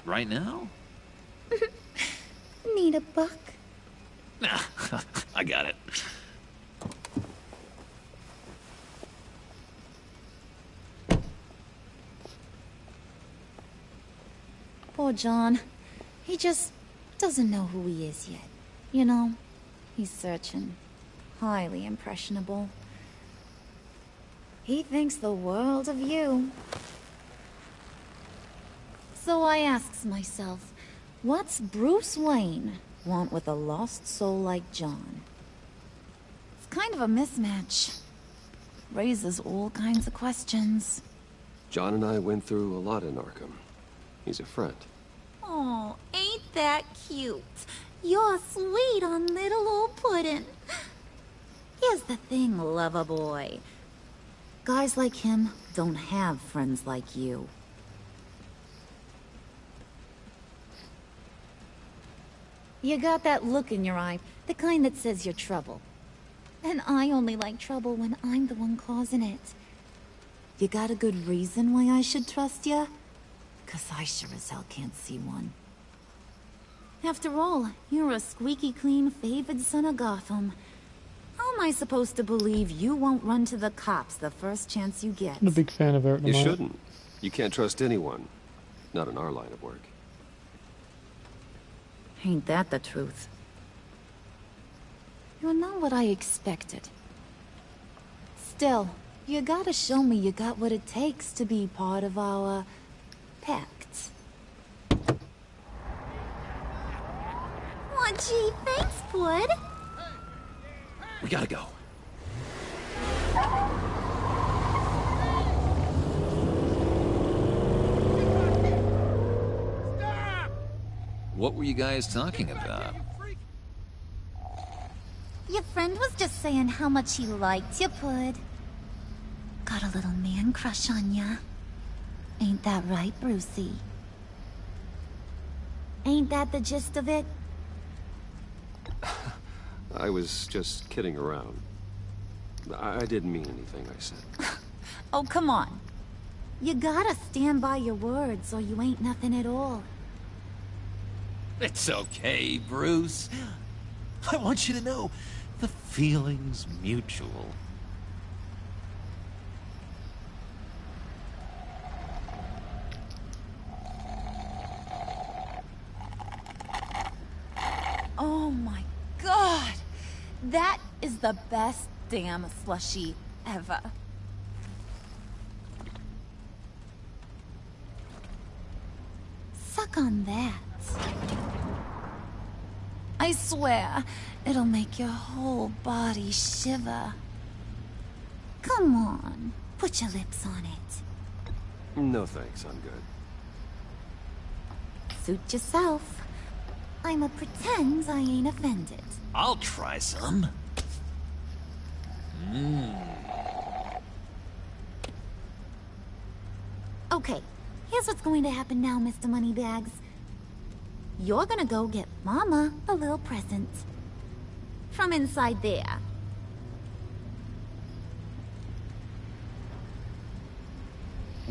[SPEAKER 13] Right now?
[SPEAKER 15] Need a buck?
[SPEAKER 13] Nah, I got it.
[SPEAKER 15] Poor John. He just doesn't know who he is yet. You know, he's searching. Highly impressionable. He thinks the world of you. So I asks myself, what's Bruce Wayne want with a lost soul like John? It's kind of a mismatch. Raises all kinds of questions.
[SPEAKER 2] John and I went through a lot in Arkham. He's a friend.
[SPEAKER 15] Oh, ain't that cute? You're sweet on little old Puddin'. Here's the thing, lover boy. Guys like him don't have friends like you. You got that look in your eye, the kind that says you're trouble. And I only like trouble when I'm the one causing it. You got a good reason why I should trust you? 'Cause I sure as hell can't see one. After all, you're a squeaky clean favored son of Gotham. How am I supposed to believe you won't run to the cops the first chance you get?
[SPEAKER 1] I'm a big fan of Eric
[SPEAKER 2] You
[SPEAKER 1] Lamont.
[SPEAKER 2] shouldn't. You can't trust anyone. Not in our line of work.
[SPEAKER 15] Ain't that the truth? You're not what I expected. Still, you gotta show me you got what it takes to be part of our... pact.
[SPEAKER 16] Aw, gee, thanks, Bud.
[SPEAKER 13] We gotta go. What were you guys talking about?
[SPEAKER 16] Your friend was just saying how much he liked you, Bud. Got a little man crush on ya.
[SPEAKER 15] Ain't that right, Brucey? Ain't that the gist of it?
[SPEAKER 2] I was just kidding around. I didn't mean anything I said.
[SPEAKER 15] Oh, come on. You gotta stand by your words, or you ain't nothing at all.
[SPEAKER 13] It's okay, Bruce. I want you to know the feeling's mutual.
[SPEAKER 15] Oh my god! That is the best damn slushie ever. Suck on that. I swear, it'll make your whole body shiver. Come on, put your lips on it.
[SPEAKER 2] No thanks, I'm good.
[SPEAKER 15] Suit yourself. I'ma pretend I ain't offended.
[SPEAKER 13] I'll try some.
[SPEAKER 15] Okay, here's what's going to happen now, Mr. Moneybags. You're gonna go get Mama a little present. From inside there.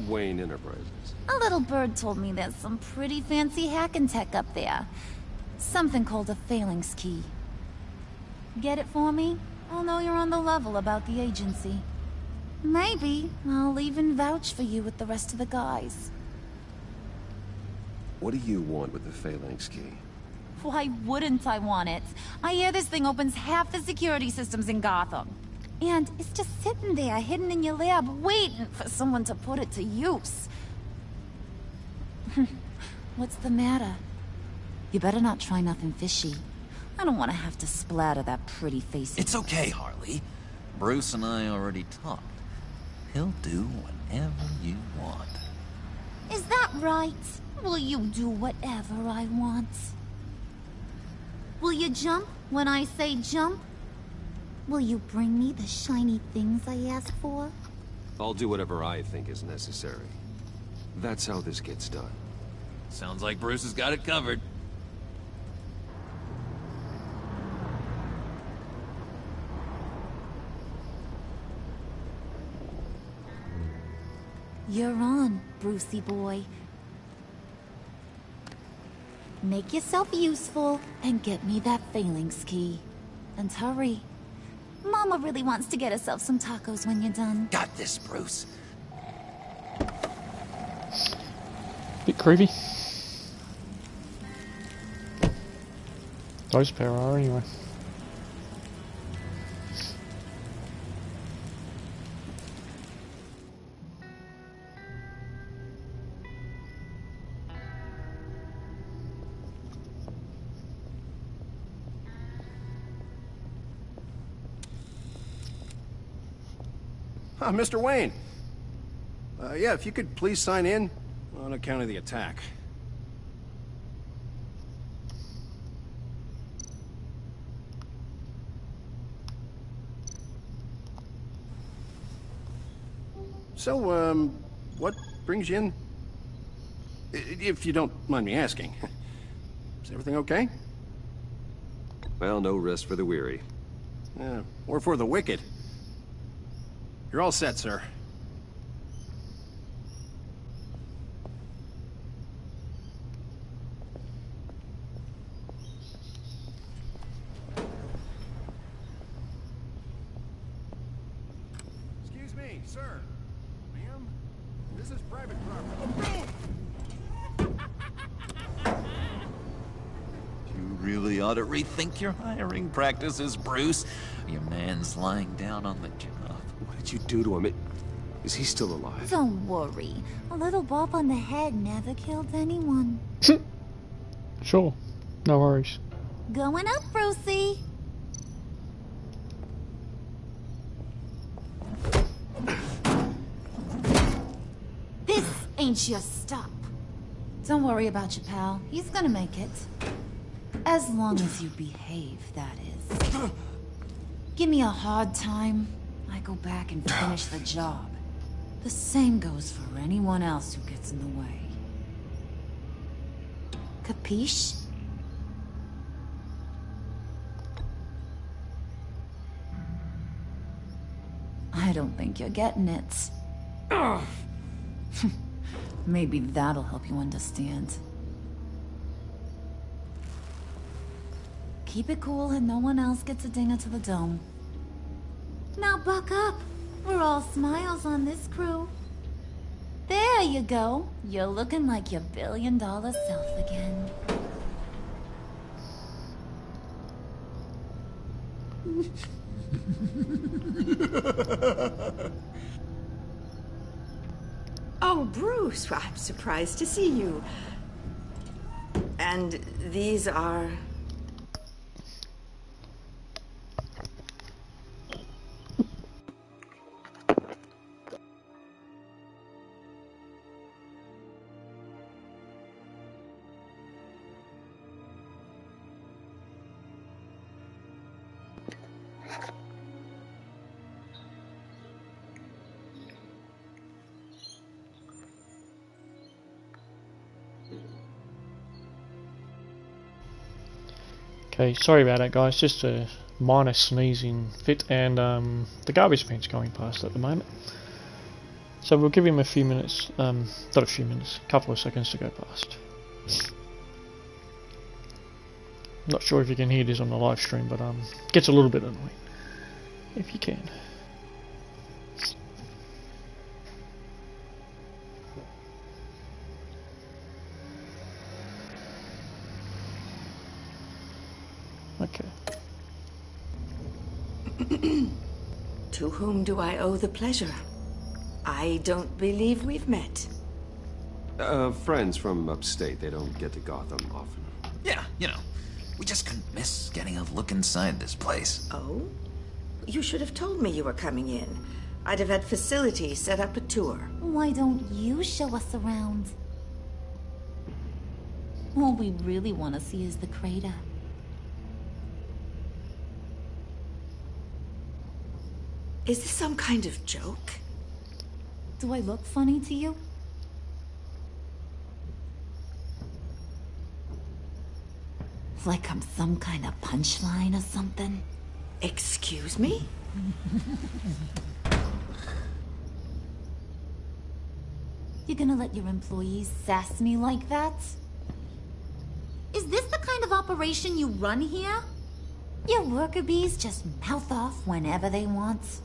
[SPEAKER 2] Wayne Enterprises.
[SPEAKER 15] A little bird told me there's some pretty fancy hacking tech up there. Something called a phalanx key. Get it for me? I'll know you're on the level about the agency. Maybe I'll even vouch for you with the rest of the guys.
[SPEAKER 2] What do you want with the phalanx key?
[SPEAKER 15] Why wouldn't I want it? I hear this thing opens half the security systems in Gotham. And it's just sitting there, hidden in your lab, waiting for someone to put it to use. What's the matter? You better not try nothing fishy. I don't want to have to splatter that pretty face.
[SPEAKER 13] It's okay, Harley. Bruce and I already talked. He'll do whatever you want.
[SPEAKER 15] Is that right? Will you do whatever I want? Will you jump when I say jump? Will you bring me the shiny things I ask for?
[SPEAKER 2] I'll do whatever I think is necessary. That's how this gets done.
[SPEAKER 13] Sounds like Bruce has got it covered.
[SPEAKER 15] You're on, Brucey boy. Make yourself useful and get me that phalanx key. And hurry. Mama really wants to get herself some tacos when you're done.
[SPEAKER 13] Got this, Bruce.
[SPEAKER 1] Bit creepy. Those pair are anyway.
[SPEAKER 8] Mr. Wayne. Yeah, if you could please sign in on account of the attack. So, what brings you in? If you don't mind me asking. Is everything okay?
[SPEAKER 2] Well, no rest for the weary.
[SPEAKER 8] Or for the wicked. You're all set, sir. Excuse me, sir. Ma'am, this is private property.
[SPEAKER 2] You
[SPEAKER 13] really ought to rethink your hiring practices, Bruce. Your man's lying down on the job.
[SPEAKER 2] What did you do to him? Is he still alive?
[SPEAKER 15] Don't worry. A little bump on the head never killed anyone.
[SPEAKER 1] Sure. No worries.
[SPEAKER 15] Going up, Brucey. This ain't your stop. Don't worry about your pal. He's gonna make it. As long as you behave, that is. Give me a hard time, I go back and finish the job. The same goes for anyone else who gets in the way. Capiche? I don't think you're getting it. Ugh. Maybe that'll help you understand. Keep it cool and no one else gets a dinger to the dome. Now buck up. We're all smiles on this crew. There you go. You're looking like your billion-dollar self again.
[SPEAKER 17] Oh, Bruce, I'm surprised to see you. And these are...
[SPEAKER 1] Okay, sorry about that guys, just a minor sneezing fit and the garbage man's going past at the moment. So we'll give him a few minutes, not a few minutes, a couple of seconds to go past. Not sure if you can hear this on the live stream, but it gets a little bit annoying, if you can. Okay.
[SPEAKER 17] To whom do I owe the pleasure? I don't believe we've met.
[SPEAKER 2] Friends from upstate. They don't get to Gotham often.
[SPEAKER 13] Yeah, you know, we just couldn't miss getting a look inside this place.
[SPEAKER 17] Oh? You should have told me you were coming in. I'd have had facilities set up a tour.
[SPEAKER 15] Why don't you show us around? All we really want to see is the crater.
[SPEAKER 17] Is this some kind of joke?
[SPEAKER 15] Do I look funny to you? Like I'm some kind of punchline or something?
[SPEAKER 17] Excuse me?
[SPEAKER 15] You gonna let your employees sass me like that? Is this the kind of operation you run here? Your worker bees just mouth off whenever they want.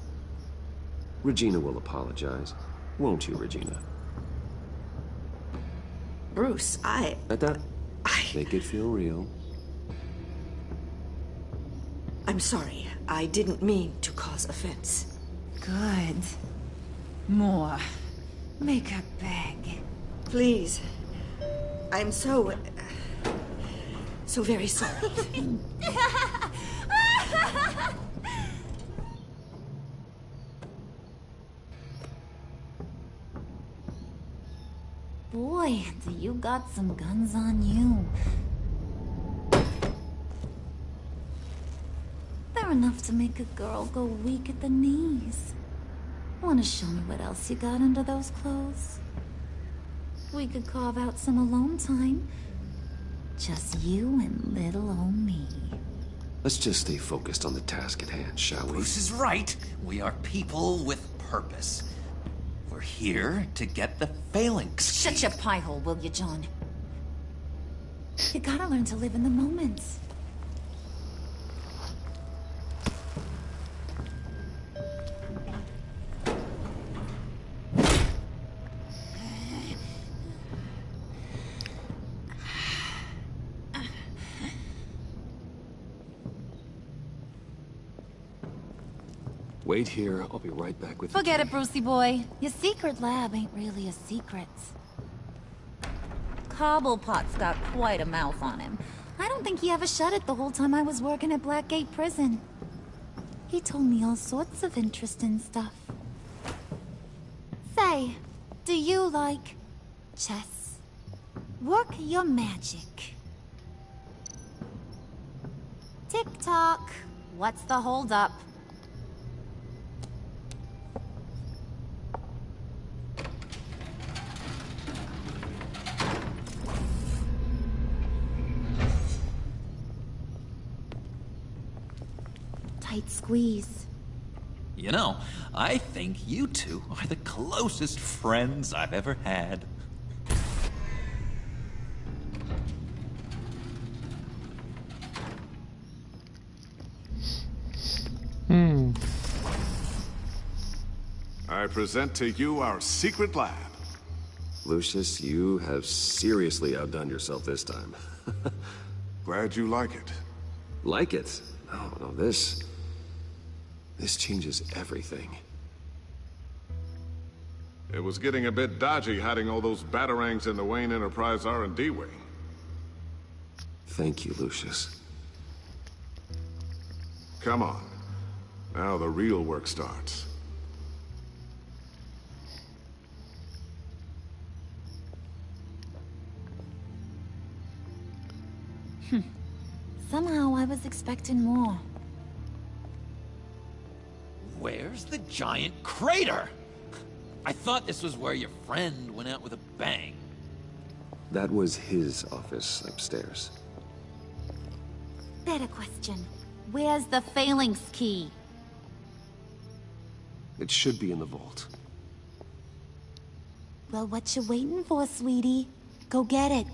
[SPEAKER 2] Regina will apologize. Won't you, Regina?
[SPEAKER 17] Bruce,
[SPEAKER 2] Make it feel real.
[SPEAKER 17] I'm sorry. I didn't mean to cause offense.
[SPEAKER 3] Good. More. Make her beg.
[SPEAKER 17] Please. I'm so very sorry.
[SPEAKER 15] Boy, do you got some guns on you. They're enough to make a girl go weak at the knees. Wanna show me what else you got under those clothes? We could carve out some alone time. Just you and little old me.
[SPEAKER 2] Let's just stay focused on the task at hand, shall we?
[SPEAKER 13] Bruce is right. We are people with purpose. We're here to get the phalanx.
[SPEAKER 15] Shut your pie hole, will you, John? You gotta learn to live in the moment.
[SPEAKER 2] wait here. I'll be right back with you.
[SPEAKER 15] Forget it, Brucey boy. Your secret lab ain't really a secret. Cobblepot's got quite a mouth on him. I don't think he ever shut it the whole time I was working at Blackgate Prison. He told me all sorts of interesting stuff. Say, do you like chess? Work your magic. Tick-tock. What's the holdup? Tight squeeze.
[SPEAKER 13] You know, I think you two are the closest friends I've ever had.
[SPEAKER 18] I present to you our secret lab.
[SPEAKER 2] Lucius, you have seriously outdone yourself this time.
[SPEAKER 18] Glad you like it.
[SPEAKER 2] Like it? No, this changes everything.
[SPEAKER 18] It was getting a bit dodgy hiding all those batarangs in the Wayne Enterprise R&D wing.
[SPEAKER 2] Thank you, Lucius.
[SPEAKER 18] Come on. Now the real work starts.
[SPEAKER 15] Somehow I was expecting more.
[SPEAKER 13] Where's the giant crater? I thought this was where your friend went out with a bang.
[SPEAKER 2] That was his office upstairs.
[SPEAKER 15] Better question. Where's the phalanx key?
[SPEAKER 2] It should be in the vault.
[SPEAKER 15] Well, what you waiting for, sweetie? Go get it.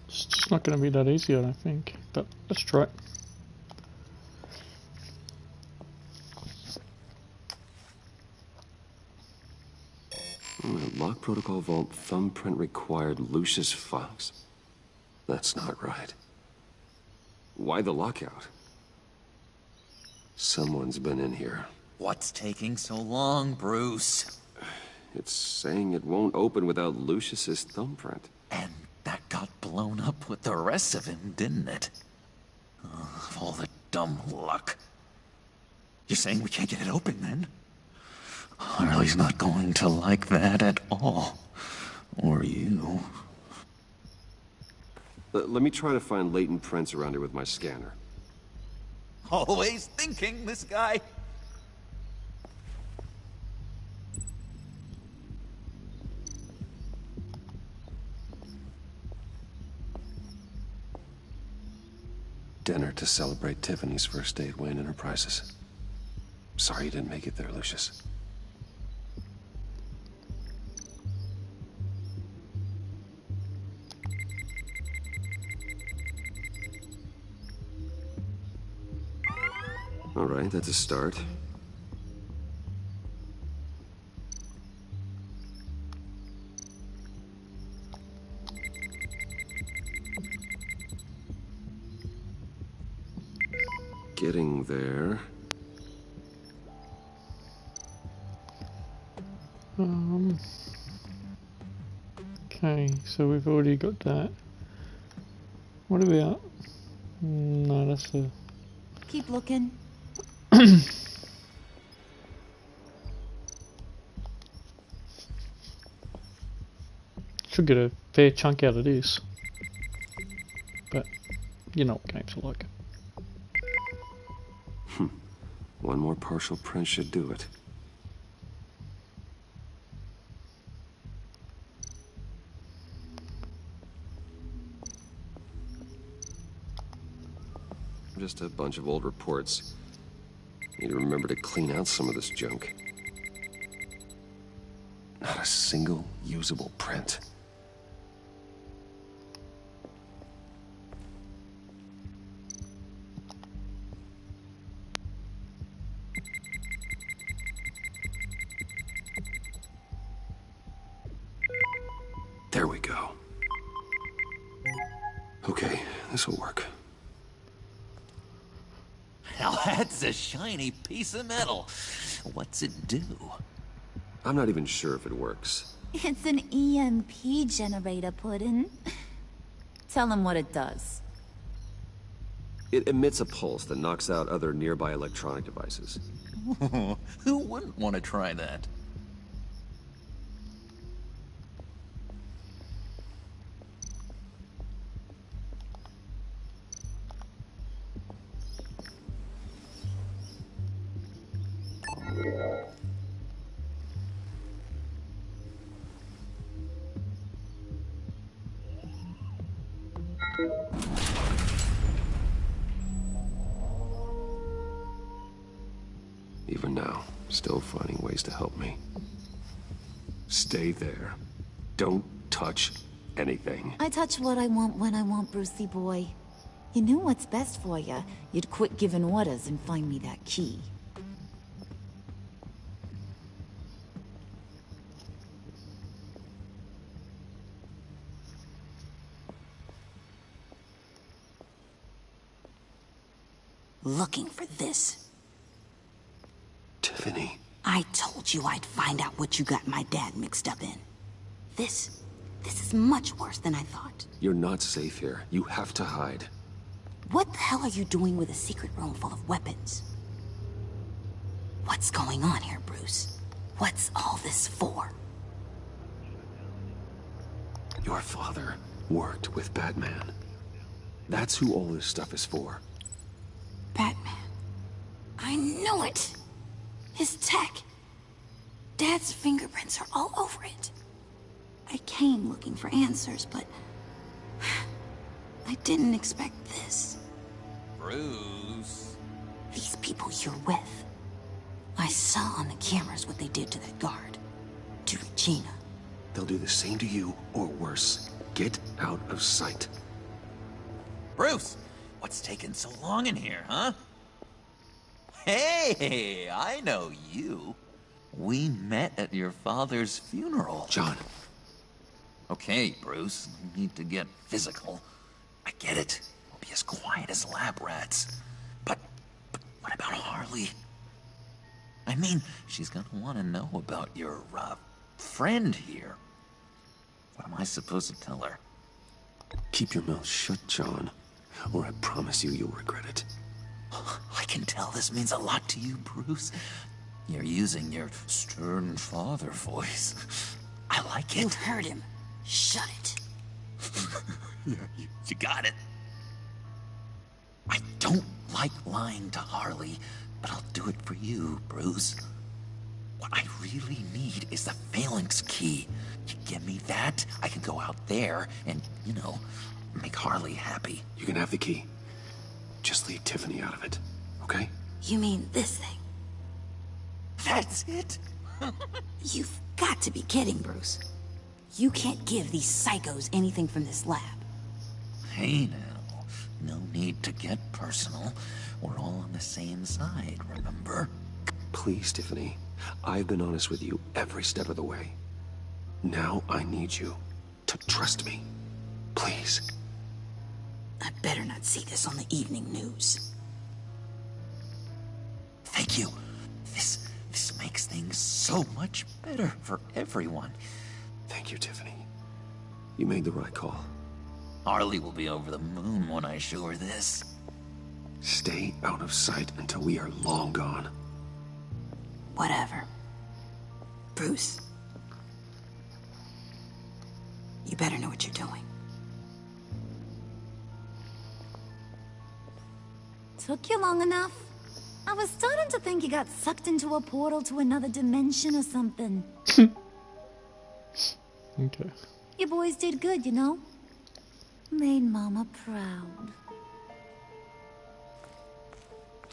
[SPEAKER 1] It's just not going to be that easy, I don't think. But let's try it.
[SPEAKER 2] Lock protocol vault thumbprint required Lucius Fox. That's not right. Why the lockout? Someone's been in here.
[SPEAKER 13] What's taking so long, Bruce?
[SPEAKER 2] It's saying it won't open without Lucius's thumbprint.
[SPEAKER 13] And that got blown up with the rest of him, didn't it? Oh, all the dumb luck. You're saying we can't get it open, then? Harley's not going to like that at all. Or you.
[SPEAKER 2] Let me try to find latent prints around here with my scanner.
[SPEAKER 13] Always thinking, this guy.
[SPEAKER 2] Dinner to celebrate Tiffany's first day at Wayne Enterprises. Sorry you didn't make it there, Lucius. All right, that's a start. Getting there.
[SPEAKER 1] Okay, so we've already got that. What about? No, that's a...
[SPEAKER 15] Keep looking.
[SPEAKER 1] Should get a fair chunk out of this. But, you know what games are like.
[SPEAKER 2] One more partial print should do it. Just a bunch of old reports. Need to remember to clean out some of this junk. Not a single usable print. Okay, this'll work.
[SPEAKER 13] Now that's a shiny piece of metal. What's it do?
[SPEAKER 2] I'm not even sure if it works.
[SPEAKER 15] It's an EMP generator, Puddin'. Tell him what it does.
[SPEAKER 2] It emits a pulse that knocks out other nearby electronic devices.
[SPEAKER 13] Who wouldn't want to try that?
[SPEAKER 2] Even now, still finding ways to help me. Stay there. Don't touch anything.
[SPEAKER 15] I touch what I want when I want, Brucey boy. You knew what's best for you. You'd quit giving orders and find me that key.
[SPEAKER 19] Looking for this.
[SPEAKER 2] Tiffany.
[SPEAKER 19] I told you I'd find out what you got my dad mixed up in. This is much worse than I thought.
[SPEAKER 2] You're not safe here. You have to hide.
[SPEAKER 19] What the hell are you doing with a secret room full of weapons? What's going on here, Bruce? What's all this for?
[SPEAKER 2] Your father worked with Batman. That's who all this stuff is for.
[SPEAKER 19] Batman. I knew it! His tech. Dad's fingerprints are all over it. I came looking for answers, but I didn't expect this.
[SPEAKER 13] Bruce.
[SPEAKER 19] These people you're with. I saw on the cameras what they did to that guard. To Regina.
[SPEAKER 2] They'll do the same to you, or worse. Get out of sight.
[SPEAKER 13] Bruce, what's taking so long in here, huh? Hey, I know you. We met at your father's funeral.
[SPEAKER 2] John.
[SPEAKER 13] Okay, Bruce, no need to get physical. I get it. We'll be as quiet as lab rats. But what about Harley? I mean, she's gonna want to know about your, friend here. What am I supposed to tell her?
[SPEAKER 2] Keep your mouth shut, John, or I promise you'll regret it.
[SPEAKER 13] I can tell this means a lot to you, Bruce. You're using your stern father voice. I like it.
[SPEAKER 19] You heard him. Shut it.
[SPEAKER 13] Yeah, you got it. I don't like lying to Harley, but I'll do it for you, Bruce. What I really need is the Phalanx key. You give me that, I can go out there and, you know, make Harley happy.
[SPEAKER 2] You can have the key. Just leave Tiffany out of it, okay?
[SPEAKER 19] You mean this thing?
[SPEAKER 13] That's it?
[SPEAKER 19] You've got to be kidding, Bruce. You can't give these psychos anything from this lab.
[SPEAKER 13] Hey now, no need to get personal. We're all on the same side, remember?
[SPEAKER 2] Please, Tiffany. I've been honest with you every step of the way. Now I need you to trust me. Please.
[SPEAKER 19] I better not see this on the evening news.
[SPEAKER 13] Thank you. This makes things so much better for everyone.
[SPEAKER 2] Thank you, Tiffany. You made the right call.
[SPEAKER 13] Harley will be over the moon when I show her this.
[SPEAKER 2] Stay out of sight until we are long gone.
[SPEAKER 19] Whatever. Bruce. You better know what you're doing.
[SPEAKER 15] Took you long enough? I was starting to think you got sucked into a portal to another dimension or something.
[SPEAKER 1] Okay.
[SPEAKER 15] You boys did good, you know? Made Mama proud.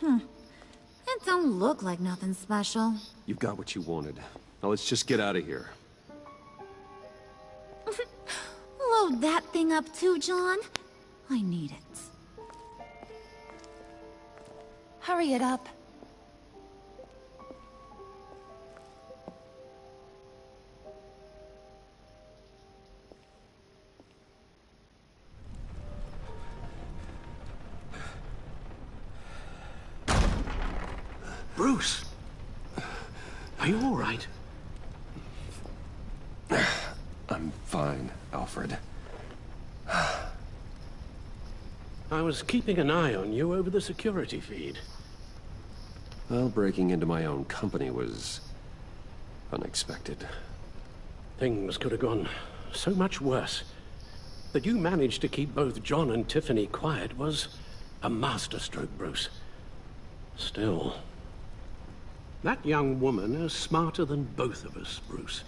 [SPEAKER 15] It don't look like nothing special.
[SPEAKER 2] You've got what you wanted. Now let's just get out of here.
[SPEAKER 15] Load that thing up too, John. I need it. Hurry it up.
[SPEAKER 12] Bruce! Are you all right?
[SPEAKER 2] I'm fine, Alfred.
[SPEAKER 12] I was keeping an eye on you over the security feed.
[SPEAKER 2] Well, breaking into my own company was unexpected.
[SPEAKER 12] Things could have gone so much worse. That you managed to keep both John and Tiffany quiet was a masterstroke, Bruce. Still, that young woman is smarter than both of us, Bruce.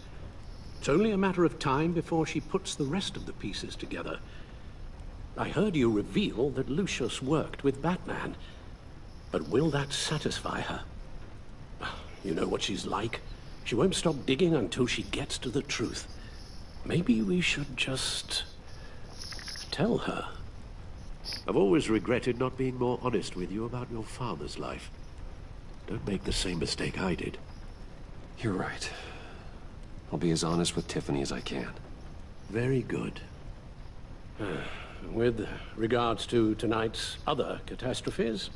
[SPEAKER 12] It's only a matter of time before she puts the rest of the pieces together. I heard you reveal that Lucius worked with Batman. But will that satisfy her? You know what she's like. She won't stop digging until she gets to the truth. Maybe we should just tell her.
[SPEAKER 11] I've always regretted not being more honest with you about your father's life. Don't make the same mistake I did.
[SPEAKER 2] You're right. I'll be as honest with Tiffany as I can.
[SPEAKER 11] Very good.
[SPEAKER 12] With regards to tonight's other catastrophes?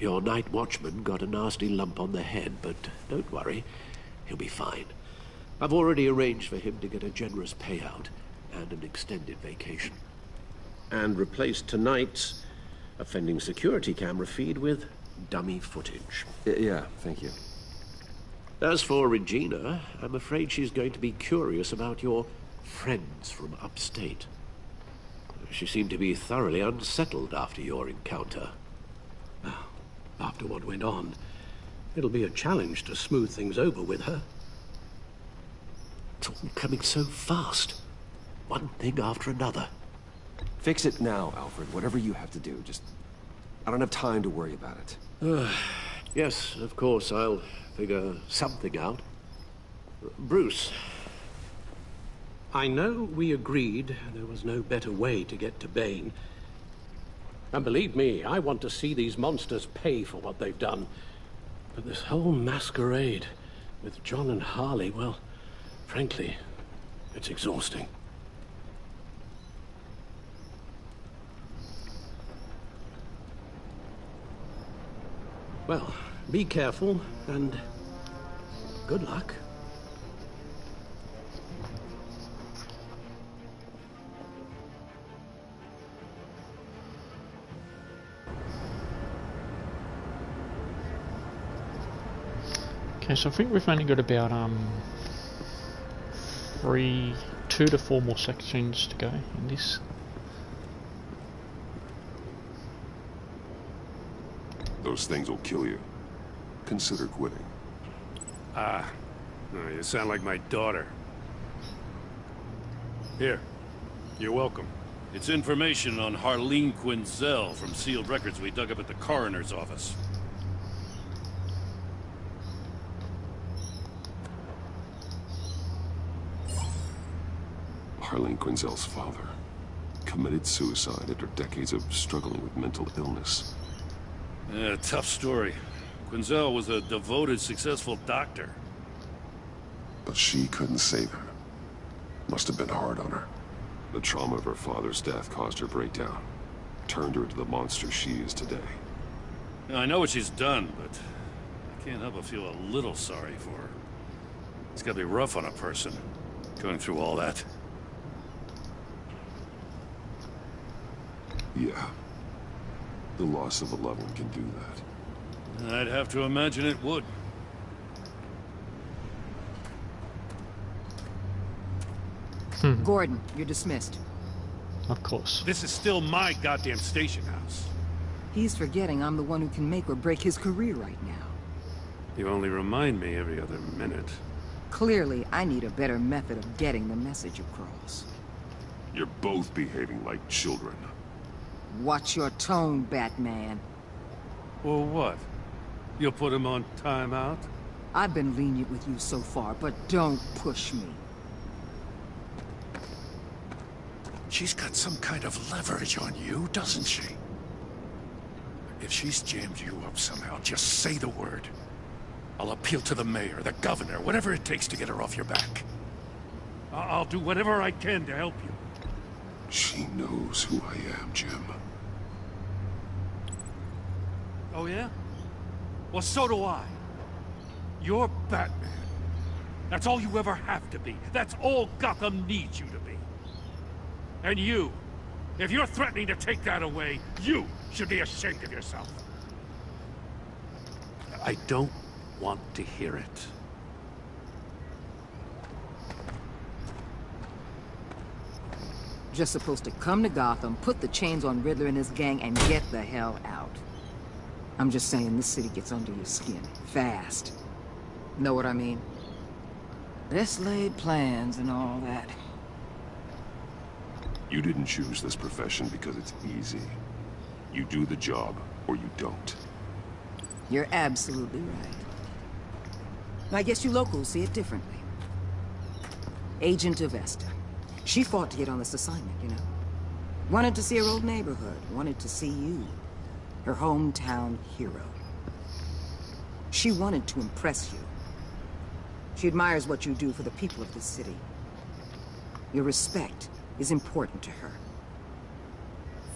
[SPEAKER 11] Your night watchman got a nasty lump on the head, but don't worry. He'll be fine. I've already arranged for him to get a generous payout and an extended vacation.
[SPEAKER 12] And replaced tonight's offending security camera feed with dummy footage.
[SPEAKER 2] Yeah, thank you.
[SPEAKER 11] As for Regina, I'm afraid she's going to be curious about your friends from upstate. She seemed to be thoroughly unsettled after your encounter.
[SPEAKER 12] After what went on, it'll be a challenge to smooth things over with her.
[SPEAKER 11] It's all coming so fast. One thing after another.
[SPEAKER 2] Fix it now, Alfred. Whatever you have to do. Just... I don't have time to worry about it.
[SPEAKER 11] Yes, of course, I'll figure something out. Bruce.
[SPEAKER 12] I know we agreed there was no better way to get to Bane. And believe me, I want to see these monsters pay for what they've done. But this whole masquerade with John and Harley, well, frankly, it's exhausting. Well, be careful, and good luck.
[SPEAKER 1] Okay, so I think we've only got about 2 to 4 more sections to go in this.
[SPEAKER 18] Those things will kill you. Consider quitting.
[SPEAKER 5] Oh, you sound like my daughter. Here, you're welcome. It's information on Harleen Quinzel from sealed records we dug up at the coroner's office.
[SPEAKER 18] Harleen Quinzel's father committed suicide after decades of struggling with mental illness.
[SPEAKER 5] Yeah, tough story. Quinzel was a devoted, successful doctor.
[SPEAKER 18] But she couldn't save him. Must have been hard on her. The trauma of her father's death caused her breakdown. Turned her into the monster she is today.
[SPEAKER 5] Now, I know what she's done, but I can't help but feel a little sorry for her. It's gotta be rough on a person, going through all that.
[SPEAKER 18] Yeah. The loss of a loved one can do that.
[SPEAKER 5] I'd have to imagine it would.
[SPEAKER 3] Gordon, you're dismissed.
[SPEAKER 1] Of course.
[SPEAKER 5] This is still my goddamn station house.
[SPEAKER 3] He's forgetting I'm the one who can make or break his career right now.
[SPEAKER 5] You only remind me every other minute.
[SPEAKER 3] Clearly, I need a better method of getting the message across.
[SPEAKER 18] You're both behaving like children.
[SPEAKER 3] Watch your tone, Batman.
[SPEAKER 5] Well, what? You'll put him on timeout?
[SPEAKER 3] I've been lenient with you so far, but don't push me.
[SPEAKER 9] She's got some kind of leverage on you, doesn't she? If she's jammed you up somehow, just say the word. I'll appeal to the mayor, the governor, whatever it takes to get her off your back.
[SPEAKER 5] I'll do whatever I can to help you.
[SPEAKER 18] She knows who I am, Jim.
[SPEAKER 5] Oh, yeah?
[SPEAKER 20] Well, so do I. You're Batman. That's all you ever have to be. That's all Gotham needs you to be. And you, if you're threatening to take that away, you should be ashamed of yourself.
[SPEAKER 11] I don't want to hear it.
[SPEAKER 3] Just supposed to come to Gotham, put the chains on Riddler and his gang, and get the hell out. I'm just saying, this city gets under your skin. Fast. Know what I mean? Best laid plans and all that.
[SPEAKER 18] You didn't choose this profession because it's easy. You do the job, or you don't.
[SPEAKER 3] You're absolutely right. I guess you locals see it differently. Agent Avesta. She fought to get on this assignment, you know. Wanted to see her old neighborhood. Wanted to see you. Her hometown hero. She wanted to impress you. She admires what you do for the people of this city. Your respect is important to her.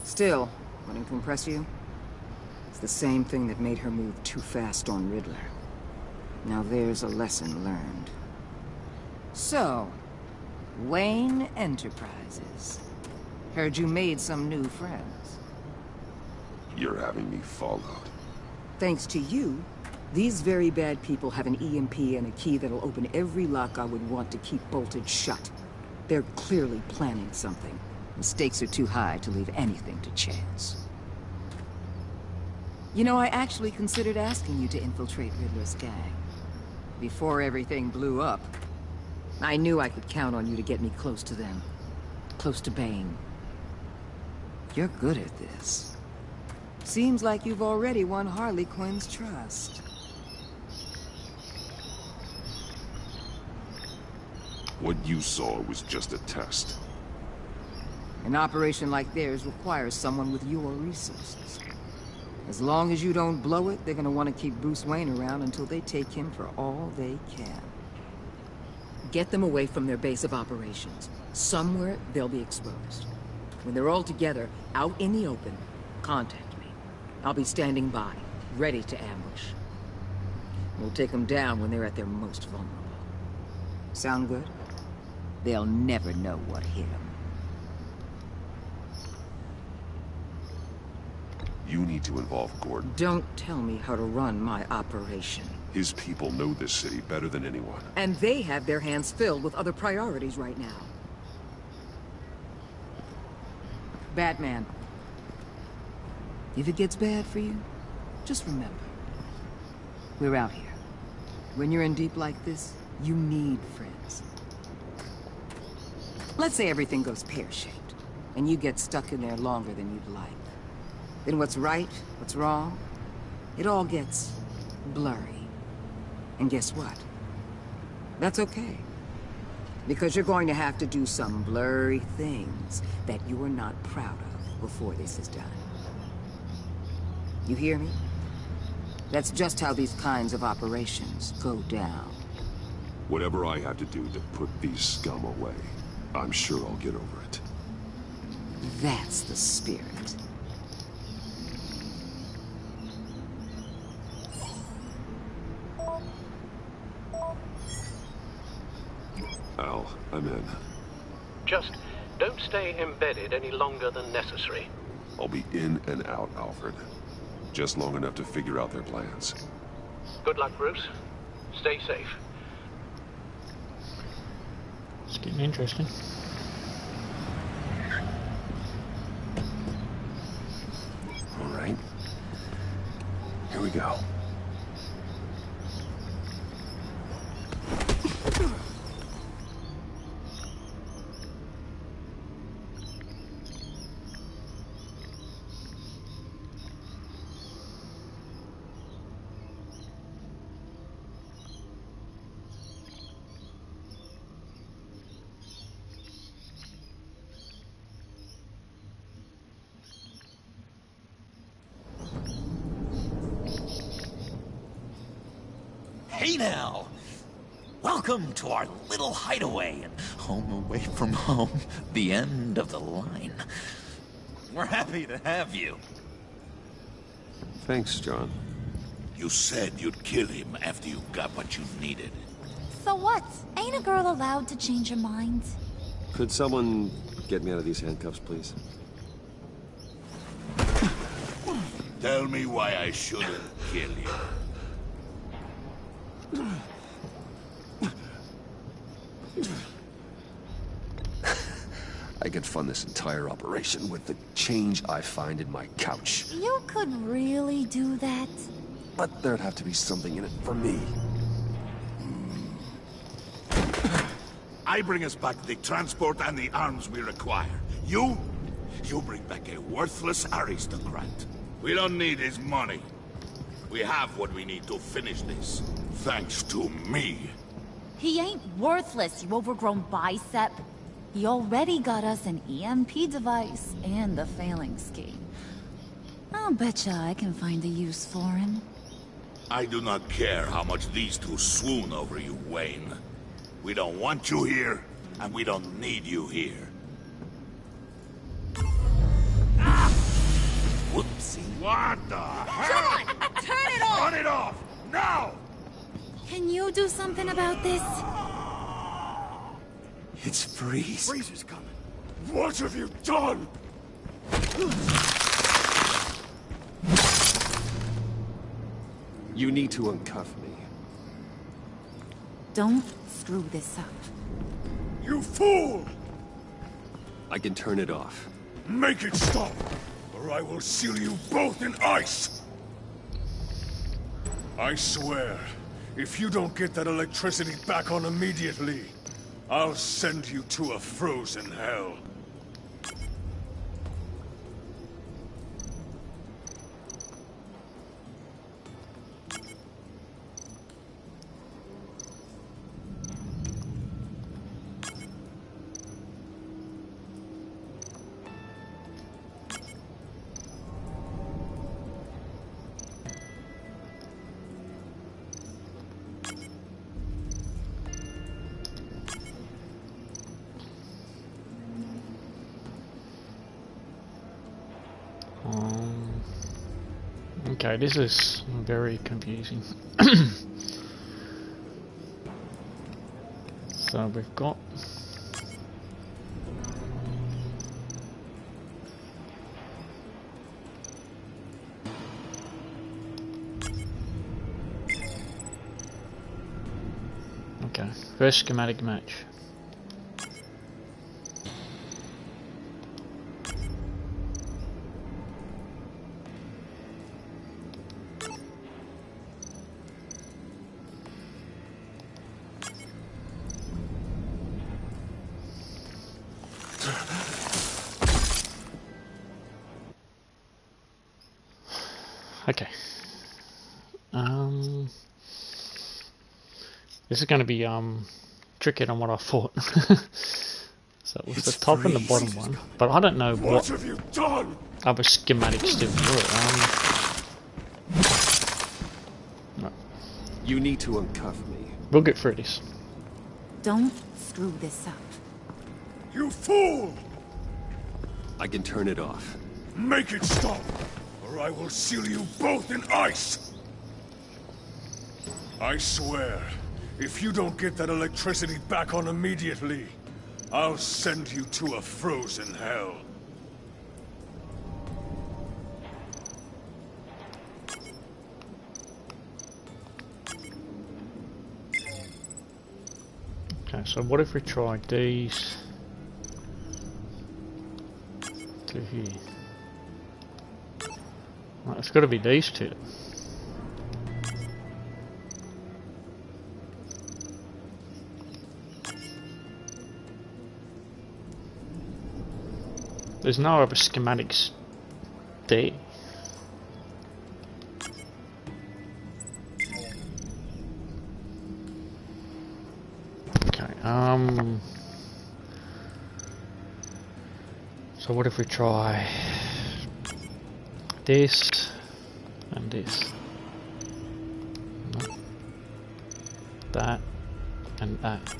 [SPEAKER 3] Still, wanting to impress you? It's the same thing that made her move too fast on Riddler. Now there's a lesson learned. So, Wayne Enterprises. Heard you made some new friends.
[SPEAKER 18] You're having me followed.
[SPEAKER 3] Thanks to you, these very bad people have an EMP and a key that'll open every lock I would want to keep bolted shut. They're clearly planning something. The stakes are too high to leave anything to chance. You know, I actually considered asking you to infiltrate Riddler's gang. Before everything blew up, I knew I could count on you to get me close to them. Close to Bane. You're good at this. Seems like you've already won Harley Quinn's trust.
[SPEAKER 18] What you saw was just a test.
[SPEAKER 3] An operation like theirs requires someone with your resources. As long as you don't blow it, they're gonna want to keep Bruce Wayne around until they take him for all they can. Get them away from their base of operations. Somewhere they'll be exposed. When they're all together, out in the open, contact me. I'll be standing by, ready to ambush. We'll take them down when they're at their most vulnerable. Sound good? They'll never know what hit them.
[SPEAKER 18] You need to involve Gordon.
[SPEAKER 3] Don't tell me how to run my operation.
[SPEAKER 18] His people know this city better than anyone.
[SPEAKER 3] And they have their hands filled with other priorities right now. Batman. If it gets bad for you, just remember. We're out here. When you're in deep like this, you need friends. Let's say everything goes pear-shaped, and you get stuck in there longer than you'd like. Then what's right, what's wrong, it all gets blurry. And guess what? That's okay. Because you're going to have to do some blurry things that you are not proud of before this is done. You hear me? That's just how these kinds of operations go down.
[SPEAKER 18] Whatever I have to do to put these scum away, I'm sure I'll get over it.
[SPEAKER 3] That's the spirit.
[SPEAKER 18] Al, I'm in.
[SPEAKER 12] Just don't stay embedded any longer than necessary.
[SPEAKER 18] I'll be in and out, Alfred. Just long enough to figure out their plans.
[SPEAKER 12] Good luck, Bruce. Stay safe.
[SPEAKER 1] It's getting interesting.
[SPEAKER 18] All right. Here we go.
[SPEAKER 13] Hey now! Welcome to our little hideaway and home away from home, the end of the line. We're happy to have you.
[SPEAKER 18] Thanks, John.
[SPEAKER 9] You said you'd kill him after you got what you needed.
[SPEAKER 16] So what? Ain't a girl allowed to change her mind?
[SPEAKER 2] Could someone get me out of these handcuffs, please?
[SPEAKER 9] Tell me why I shouldn't kill you.
[SPEAKER 2] I could fund this entire operation with the change I find in my couch.
[SPEAKER 16] You could really do that?
[SPEAKER 2] But there'd have to be something in it for me.
[SPEAKER 9] I bring us back the transport and the arms we require. You bring back a worthless aristocrat. We don't need his money. We have what we need to finish this. Thanks to me.
[SPEAKER 16] He ain't worthless, you overgrown bicep. He already got us an EMP device and the Phalanx scheme. I'll betcha I can find a use for him.
[SPEAKER 9] I do not care how much these two swoon over you, Wayne. We don't want you here, and we don't need you here. Ah! Whoopsie. What the hell?
[SPEAKER 16] John! Turn it off!
[SPEAKER 9] Turn it off! Now!
[SPEAKER 16] Can you do something about this?
[SPEAKER 2] It's Freeze.
[SPEAKER 9] Freeze is coming. What have you done?
[SPEAKER 2] You need to uncuff me.
[SPEAKER 16] Don't screw this up.
[SPEAKER 9] You fool!
[SPEAKER 2] I can turn it off.
[SPEAKER 9] Make it stop, or I will seal you both in ice!
[SPEAKER 4] I swear, if you don't get that electricity back on immediately, I'll send you to a frozen hell.
[SPEAKER 1] Okay, this is very confusing. So we've got first schematic match. Okay. This is going to be trickier than what I thought. So it was the top and the bottom one, but I don't know what
[SPEAKER 9] have you done?
[SPEAKER 1] other schematics still were. No.
[SPEAKER 2] You need to uncuff me.
[SPEAKER 1] We'll get through this.
[SPEAKER 16] Don't screw this up.
[SPEAKER 9] You fool!
[SPEAKER 2] I can turn it off.
[SPEAKER 9] Make it stop, or I will seal you both in ice!
[SPEAKER 4] I swear, if you don't get that electricity back on immediately, I'll send you to a frozen hell.
[SPEAKER 1] Okay, so what if we tried these to here? Well, it's got to be these two. There's no other schematics there. Okay, so what if we try this and this? No. That and that.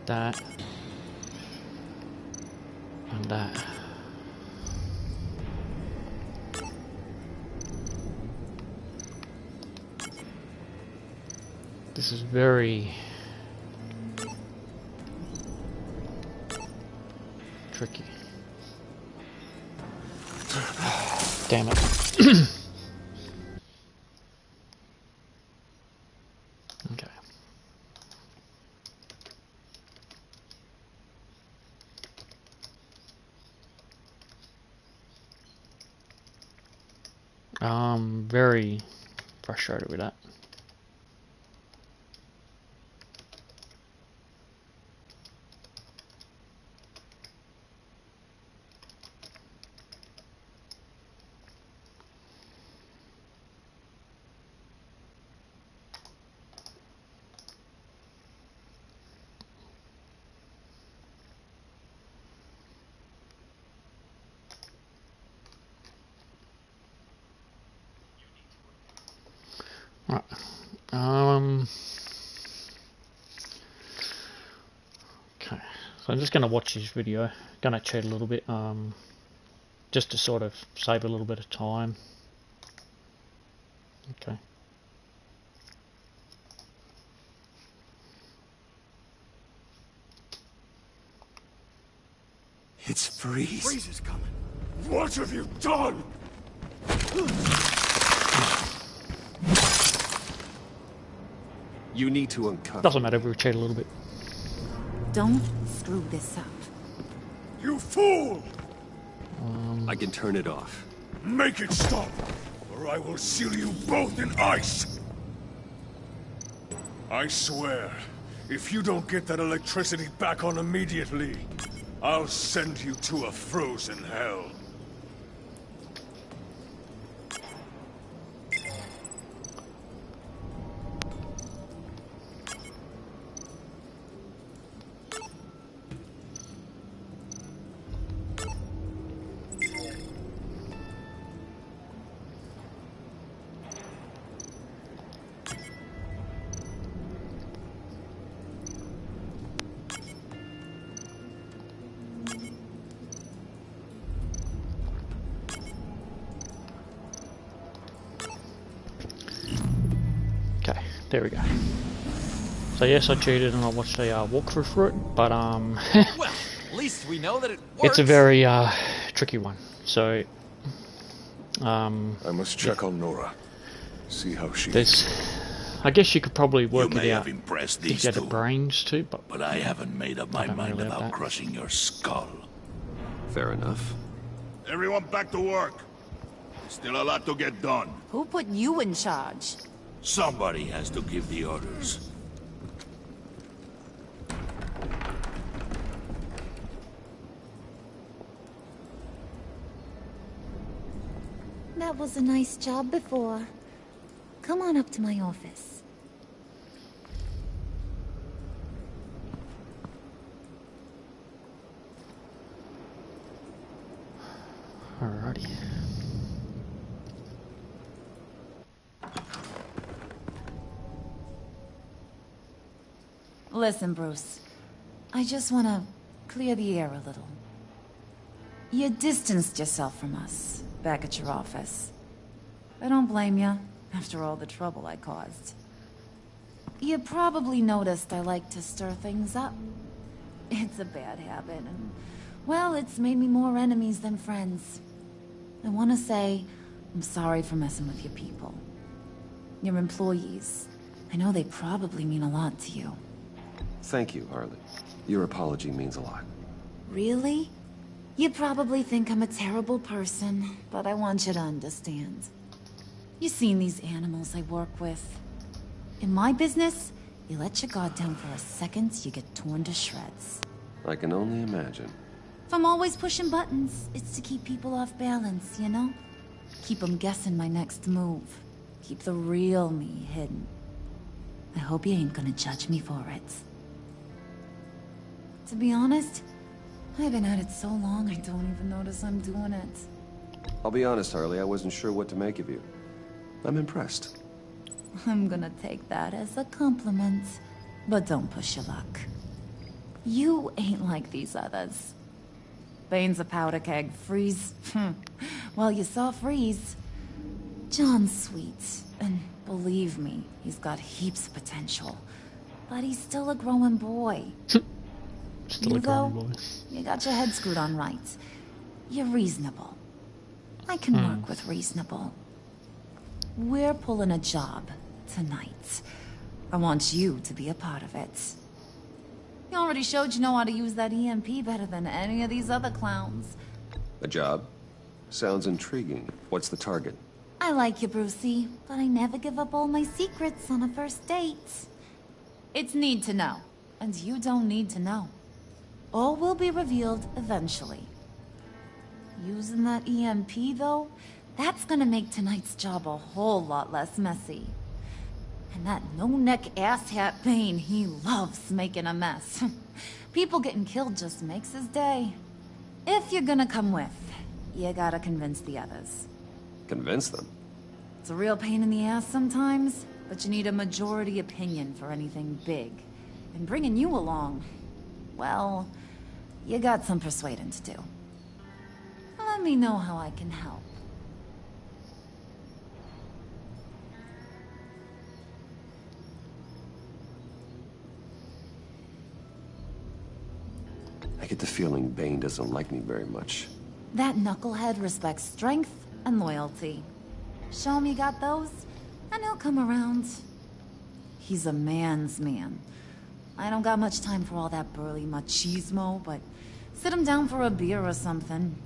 [SPEAKER 1] That. And that. This is very tricky. Damn it. Okay. Very frustrated with that. Right. Okay, so I'm just going to watch this video. Going to cheat a little bit, just to sort of save a little bit of time. Okay.
[SPEAKER 9] It's Freeze.
[SPEAKER 4] Freeze is coming. What have you done?
[SPEAKER 2] You need to uncuff.
[SPEAKER 1] Doesn't matter if we cheat a little bit.
[SPEAKER 16] Don't screw this up.
[SPEAKER 4] You fool!
[SPEAKER 2] I can turn it off.
[SPEAKER 4] Make it stop, or I will seal you both in ice! I swear, if you don't get that electricity back on immediately, I'll send you to a frozen hell.
[SPEAKER 1] There we go. So yes, I cheated and I watched a walkthrough for it, but
[SPEAKER 21] well, at least we know that it works.
[SPEAKER 1] It's a very tricky one. So
[SPEAKER 18] I must check on Nora, see how she
[SPEAKER 1] is. I guess you could probably work it out.
[SPEAKER 9] Impressed
[SPEAKER 1] If
[SPEAKER 9] these
[SPEAKER 1] you had the
[SPEAKER 9] two,
[SPEAKER 1] brains too,
[SPEAKER 9] but I haven't made up my mind
[SPEAKER 1] really have
[SPEAKER 9] about
[SPEAKER 1] that.
[SPEAKER 9] crushing your skull.
[SPEAKER 2] Fair enough.
[SPEAKER 9] Everyone back to work. There's still a lot to get done.
[SPEAKER 16] Who put you in charge?
[SPEAKER 9] Somebody has to give the orders.
[SPEAKER 15] That was a nice job before. Come on up to my office.
[SPEAKER 1] Alrighty.
[SPEAKER 16] Listen, Bruce. I just want to clear the air a little. You distanced yourself from us back at your office. I don't blame you, after all the trouble I caused. You probably noticed I like to stir things up. It's a bad habit, and, well, it's made me more enemies than friends. I want to say I'm sorry for messing with your people. Your employees. I know they probably mean a lot to you.
[SPEAKER 2] Thank you, Harley. Your apology means a lot.
[SPEAKER 15] Really? You probably think I'm a terrible person, but I want you to understand.
[SPEAKER 16] You've seen these animals I work with. In my business, you let your guard down for a second, you get torn to shreds.
[SPEAKER 2] I can only imagine.
[SPEAKER 16] If I'm always pushing buttons, it's to keep people off balance, you know? Keep them guessing my next move. Keep the real me hidden. I hope you ain't gonna judge me for it. To be honest, I've been at it so long I don't even notice I'm doing it.
[SPEAKER 2] I'll be honest, Harley, I wasn't sure what to make of you. I'm impressed.
[SPEAKER 16] I'm gonna take that as a compliment. But don't push your luck. You ain't like these others. Bane's a powder keg. Freeze. Well, you saw Freeze. John's sweet, and Believe me, he's got heaps of potential. But he's still a growing boy.
[SPEAKER 1] Still a growing boy.
[SPEAKER 16] You got your head screwed on right. You're reasonable. I can work with reasonable. We're pulling a job tonight. I want you to be a part of it. You already showed you know how to use that EMP better than any of these other clowns.
[SPEAKER 2] A job? Sounds intriguing. What's the target?
[SPEAKER 16] I like you, Brucey, but I never give up all my secrets on a first date. It's need to know, and you don't need to know. All will be revealed eventually. Using that EMP, though, that's gonna make tonight's job a whole lot less messy. And that no-neck asshat Bane, he loves making a mess. People getting killed just makes his day. If you're gonna come with, you gotta convince the others.
[SPEAKER 2] Convince them?
[SPEAKER 16] It's a real pain in the ass sometimes, but you need a majority opinion for anything big. And bringing you along, well, you got some persuading to do. Let me know how I can help.
[SPEAKER 2] I get the feeling Bane doesn't like me very much.
[SPEAKER 16] That knucklehead respects strength and loyalty. Show him you got those, and he'll come around. He's a man's man. I don't got much time for all that burly machismo, but sit him down for a beer or something.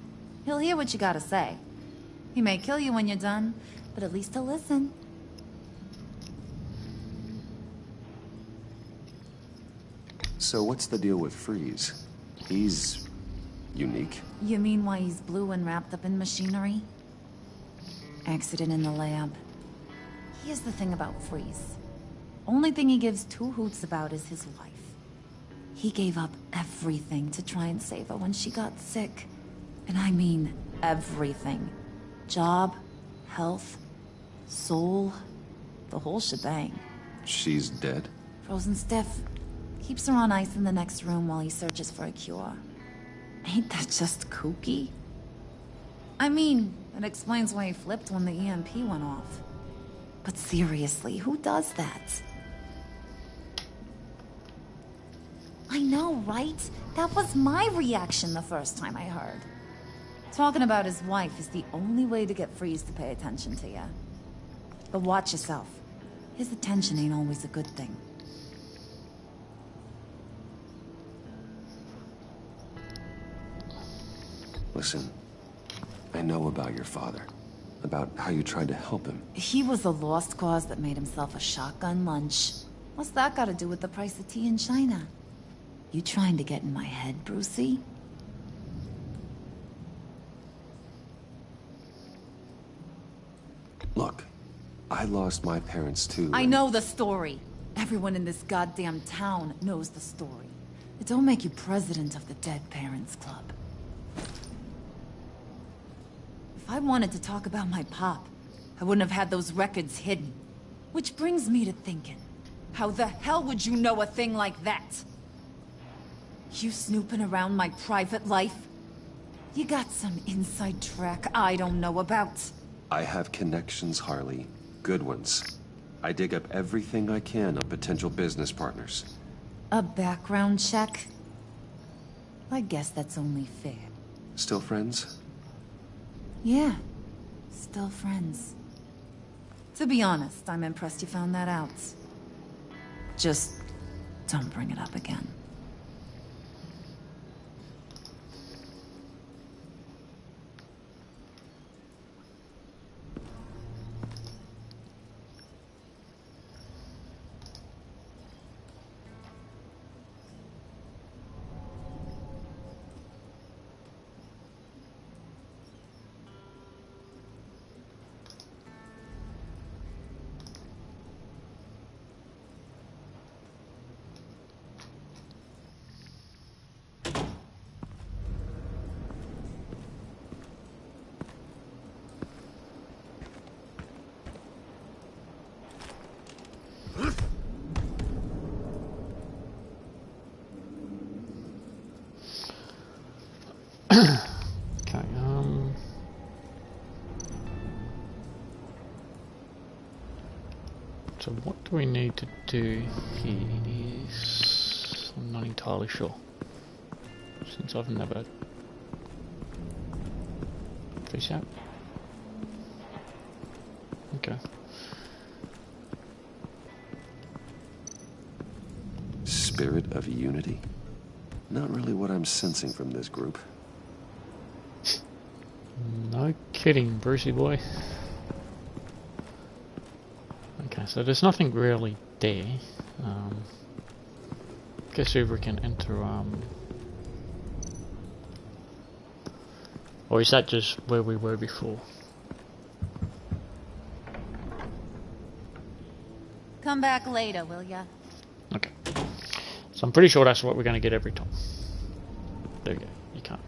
[SPEAKER 16] He'll hear what you gotta say. He may kill you when you're done, but at least he'll listen.
[SPEAKER 2] So what's the deal with Freeze? He's unique.
[SPEAKER 16] You mean why he's blue and wrapped up in machinery? Accident in the lab. Here's the thing about Freeze. Only thing he gives two hoots about is his wife. He gave up everything to try and save her when she got sick. And I mean everything. Job, health, soul, the whole shebang.
[SPEAKER 2] She's dead?
[SPEAKER 16] Frozen stiff. Keeps her on ice in the next room while he searches for a cure. Ain't that just kooky? I mean, it explains why he flipped when the EMP went off. But seriously, who does that? I know, right? That was my reaction the first time I heard. Talking about his wife is the only way to get Freeze to pay attention to you. But watch yourself. His attention ain't always a good thing.
[SPEAKER 2] Listen, I know about your father. About how you tried to help him.
[SPEAKER 16] He was a lost cause that made himself a shotgun lunch. What's that got to do with the price of tea in China? You trying to get in my head, Brucey?
[SPEAKER 2] Look, I lost my parents too.
[SPEAKER 16] I know the story. Everyone in this goddamn town knows the story. It don't make you president of the Dead Parents Club. If I wanted to talk about my pop, I wouldn't have had those records hidden. Which brings me to thinking, how the hell would you know a thing like that? You snooping around my private life? You got some inside track I don't know about.
[SPEAKER 2] I have connections, Harley. Good ones. I dig up everything I can on potential business partners.
[SPEAKER 16] A background check? I guess that's only fair.
[SPEAKER 2] Still friends?
[SPEAKER 16] Yeah, still friends. To be honest, I'm impressed you found that out. Just don't bring it up again.
[SPEAKER 1] So what do we need to do here? I'm not entirely sure, since I've never... Fish out? Okay.
[SPEAKER 2] Spirit of unity? Not really what I'm sensing from this group.
[SPEAKER 1] No kidding, Brucey boy. Okay, so there's nothing really there. Guess if we can enter, or is that just where we were before?
[SPEAKER 16] Come back later, will ya?
[SPEAKER 1] Okay. So I'm pretty sure that's what we're going to get every time. There we go. You can't.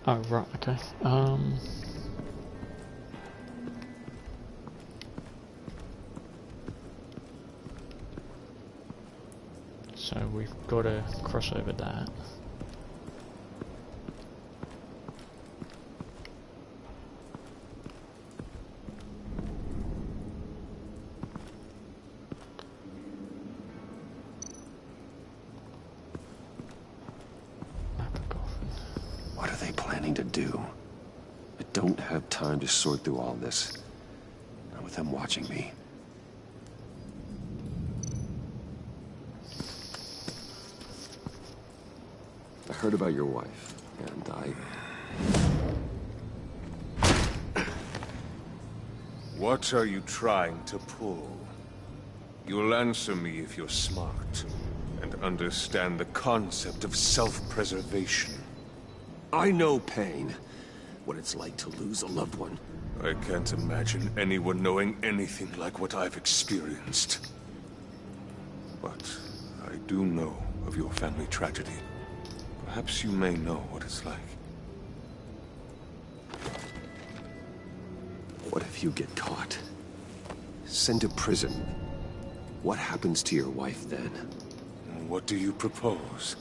[SPEAKER 1] Oh, right, okay. So we've got to cross over that.
[SPEAKER 2] What are they planning to do? I don't have time to sort through all this. Not with them watching me. I heard about your wife, and
[SPEAKER 7] What are you trying to pull? You'll answer me if you're smart, and understand the concept of self-preservation.
[SPEAKER 2] I know pain. What it's like to lose a loved one.
[SPEAKER 7] I can't imagine anyone knowing anything like what I've experienced. But I do know of your family tragedy. Perhaps you may know what it's like.
[SPEAKER 2] What if you get caught? Sent to prison? What happens to your wife then?
[SPEAKER 7] What do you propose?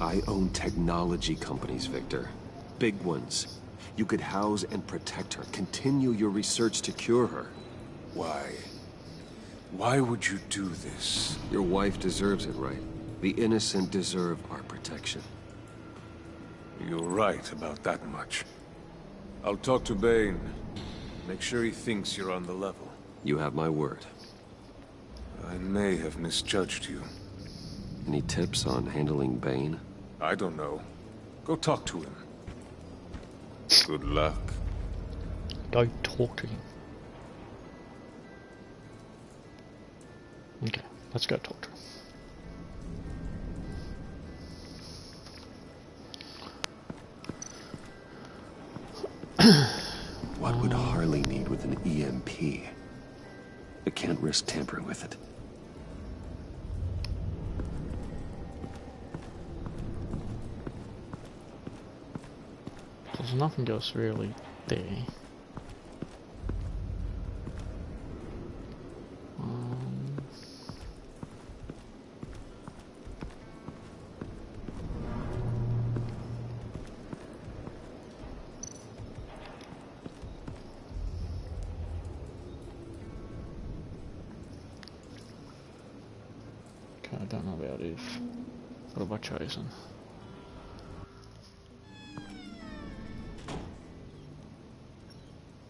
[SPEAKER 2] I own technology companies, Victor. Big ones. You could house and protect her. Continue your research to cure her.
[SPEAKER 7] Why? Why would you do this?
[SPEAKER 2] Your wife deserves it, right? The innocent deserve our protection.
[SPEAKER 7] You're right about that much. I'll talk to Bane. Make sure he thinks you're on the level.
[SPEAKER 2] You have my word.
[SPEAKER 7] I may have misjudged you.
[SPEAKER 2] Any tips on handling Bane?
[SPEAKER 7] I don't know. Go talk to him. Good luck.
[SPEAKER 1] Go talk to him. Okay, let's go talk to him.
[SPEAKER 2] What would Harley need with an EMP? I can't risk tampering with it.
[SPEAKER 1] There's nothing else really there. Okay, I don't know about this. What have I chosen?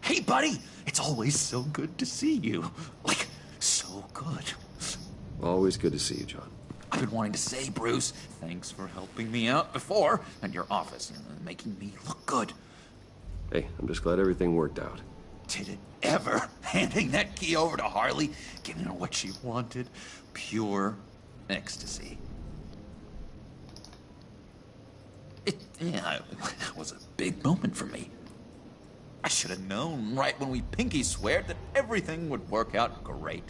[SPEAKER 13] Hey, buddy! It's always so good to see you. Like, so good.
[SPEAKER 2] Always good to see you, John.
[SPEAKER 13] I've been wanting to say, Bruce, thanks for helping me out before, and your office, making me look good.
[SPEAKER 2] Hey, I'm just glad everything worked out.
[SPEAKER 13] Did it ever? Handing that key over to Harley, giving her what she wanted. Pure ecstasy. It was a big moment for me. I should have known right when we pinky sweared that everything would work out great.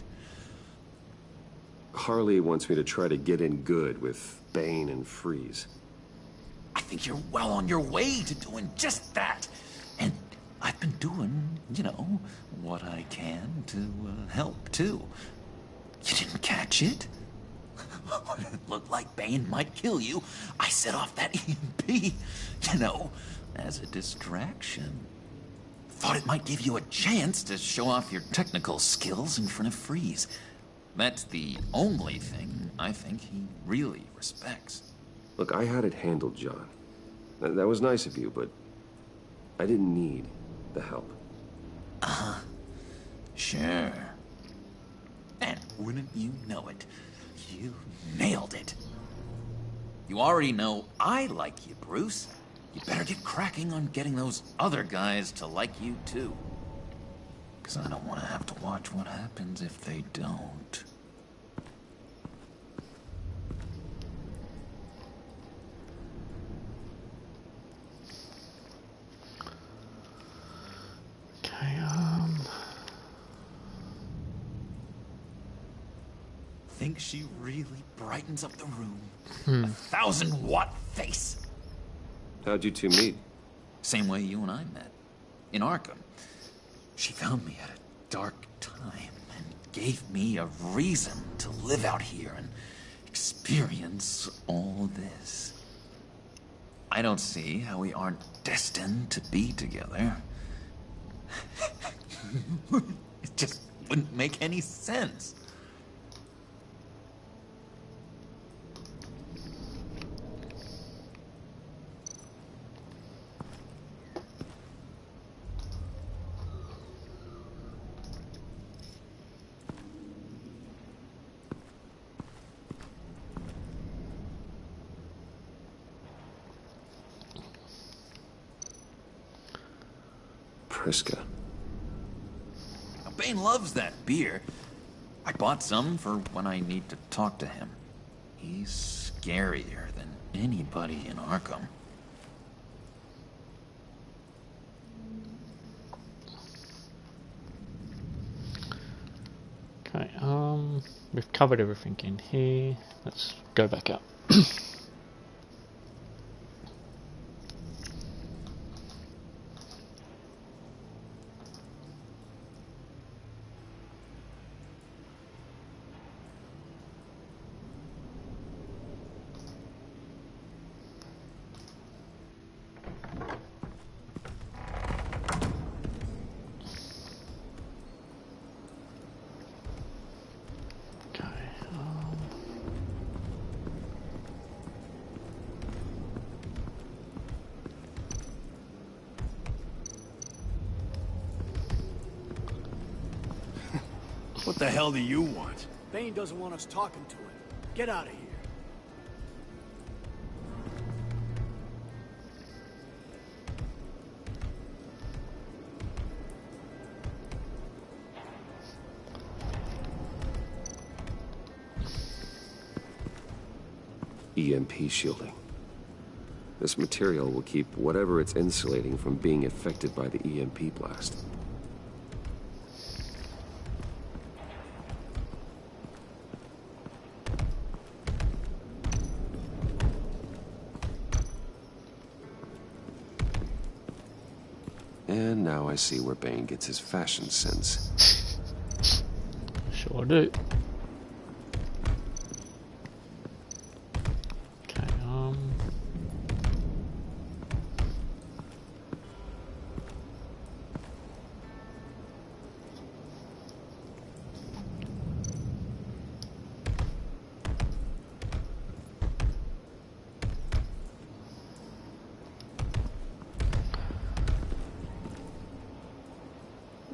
[SPEAKER 2] Harley wants me to try to get in good with Bane and Freeze.
[SPEAKER 13] I think you're well on your way to doing just that. And I've been doing, you know, what I can to help, too. You didn't catch it? When it looked like Bane might kill you, I set off that EMP, you know, as a distraction. Thought it might give you a chance to show off your technical skills in front of Freeze. That's the only thing I think he really respects.
[SPEAKER 2] Look, I had it handled, John. That was nice of you, but I didn't need the help.
[SPEAKER 13] Sure. And wouldn't you know it, you nailed it. You already know I like you, Bruce. You better get cracking on getting those other guys to like you, too. Because I don't want to have to watch what happens if they don't.
[SPEAKER 1] Okay,
[SPEAKER 13] Think she really brightens up the room?
[SPEAKER 1] Hmm.
[SPEAKER 13] 1,000-watt face!
[SPEAKER 2] How'd you two meet?
[SPEAKER 13] Same way you and I met. In Arkham. She found me at a dark time and gave me a reason to live out here and experience all this. I don't see how we aren't destined to be together. It just wouldn't make any sense.
[SPEAKER 2] Priska.
[SPEAKER 13] Now, Bane loves that beer. I bought some for when I need to talk to him. He's scarier than anybody in Arkham.
[SPEAKER 1] okay, we've covered everything in here. Let's go back up.
[SPEAKER 4] What the hell do you want?
[SPEAKER 10] Bane doesn't want us talking to him. Get out of here.
[SPEAKER 2] EMP shielding. This material will keep whatever it's insulating from being affected by the EMP blast. And now I see where Bane gets his fashion sense.
[SPEAKER 1] Sure do. Okay,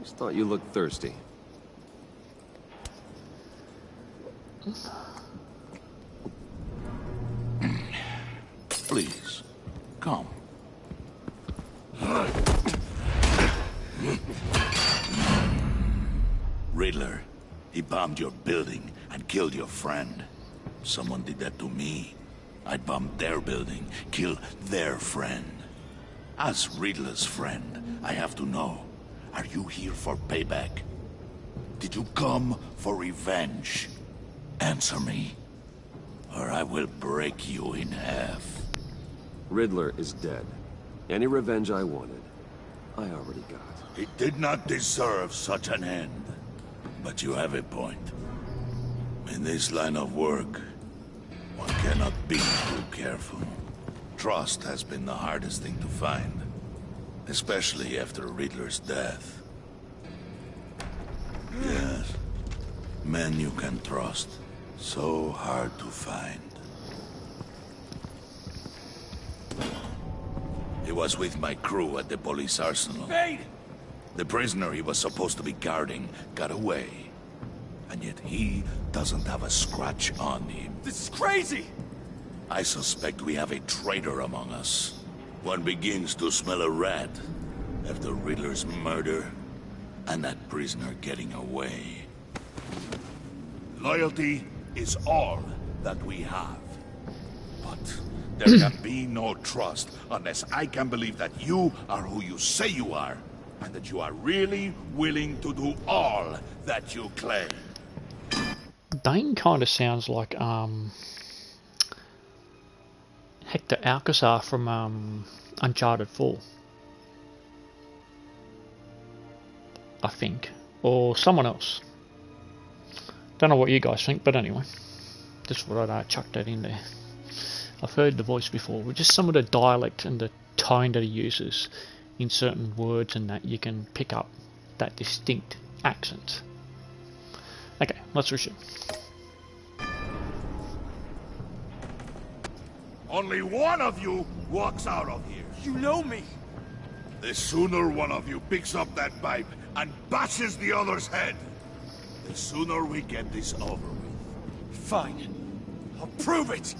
[SPEAKER 2] Just thought you looked thirsty.
[SPEAKER 9] Please, come. Riddler, he bombed your building and killed your friend. Someone did that to me. I'd bomb their building, kill their friend. As Riddler's friend, I have to know, are you here for payback? Did you come for revenge? Answer me, or I will break you in half.
[SPEAKER 2] Riddler is dead. Any revenge I wanted, I already got.
[SPEAKER 9] He did not deserve such an end. But you have a point. In this line of work, one cannot be too careful. Trust has been the hardest thing to find. Especially after Riddler's death. Yes. Men you can trust. So hard to find. He was with my crew at the police arsenal.
[SPEAKER 20] Bane!
[SPEAKER 9] The prisoner he was supposed to be guarding got away. And yet he doesn't have a scratch on him.
[SPEAKER 20] This is crazy!
[SPEAKER 9] I suspect we have a traitor among us. One begins to smell a rat after Riddler's murder and that prisoner getting away. Loyalty is all that we have. But there can be no trust unless I can believe that you are who you say you are, and that you are really willing to do all that you claim.
[SPEAKER 1] Bane kind of sounds like Hector Alcazar from Uncharted 4, I think, or someone else. Don't know what you guys think, but anyway, just thought I'd chuck that in there. I've heard the voice before, with just some of the dialect and the tone that he uses in certain words, and that you can pick up that distinct accent. Okay, let's resume.
[SPEAKER 9] Only one of you walks out of here.
[SPEAKER 10] You know me.
[SPEAKER 9] The sooner one of you picks up that pipe and bashes the other's head, the sooner we get this over with.
[SPEAKER 10] Fine. I'll prove it.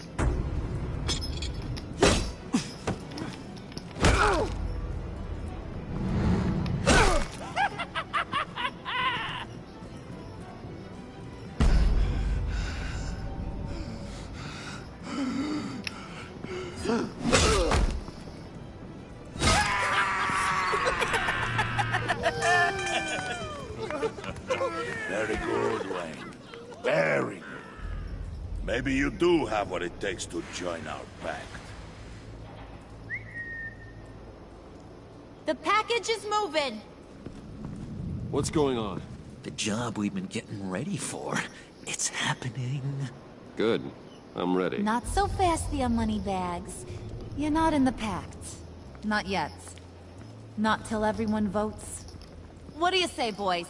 [SPEAKER 9] Very good, Wayne. Very good. Maybe you do have what it takes to join our pact.
[SPEAKER 16] The package is moving.
[SPEAKER 2] What's going on?
[SPEAKER 13] The job we've been getting ready for. It's happening.
[SPEAKER 2] Good. I'm ready.
[SPEAKER 15] Not so fast, the Moneybags. You're not in the pact. Not yet. Not till everyone votes. What do you say, boys?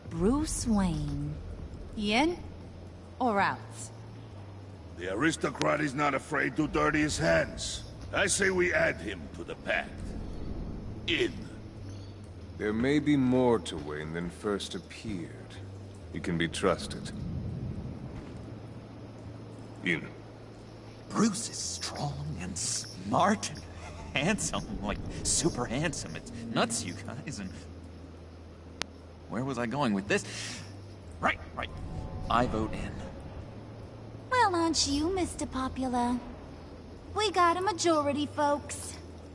[SPEAKER 15] Bruce Wayne. In or out?
[SPEAKER 9] The aristocrat is not afraid to dirty his hands. I say we add him to the pact. In.
[SPEAKER 7] There may be more to Wayne than first appeared. He can be trusted. In.
[SPEAKER 13] Bruce is strong and smart and handsome, like super handsome. It's nuts, you guys, and... Where was I going with this? Right. I vote in.
[SPEAKER 15] Well, aren't you, Mr. Popular? We got a majority, folks.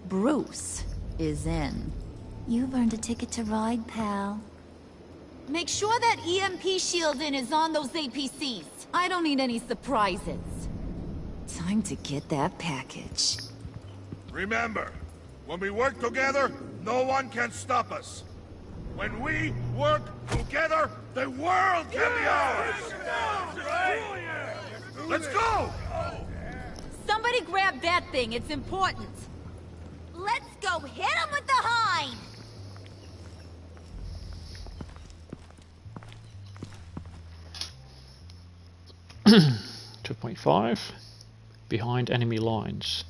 [SPEAKER 15] Bruce is in. You've earned a ticket to ride, pal. Make sure that EMP shielding is on those APCs. I don't need any surprises. Time to get that package.
[SPEAKER 9] Remember, when we work together, no one can stop us. When we work together, the world can be ours! Let's go!
[SPEAKER 16] Somebody grab that thing, it's important. Let's go hit him with the hind!
[SPEAKER 1] 2.5 behind enemy lines.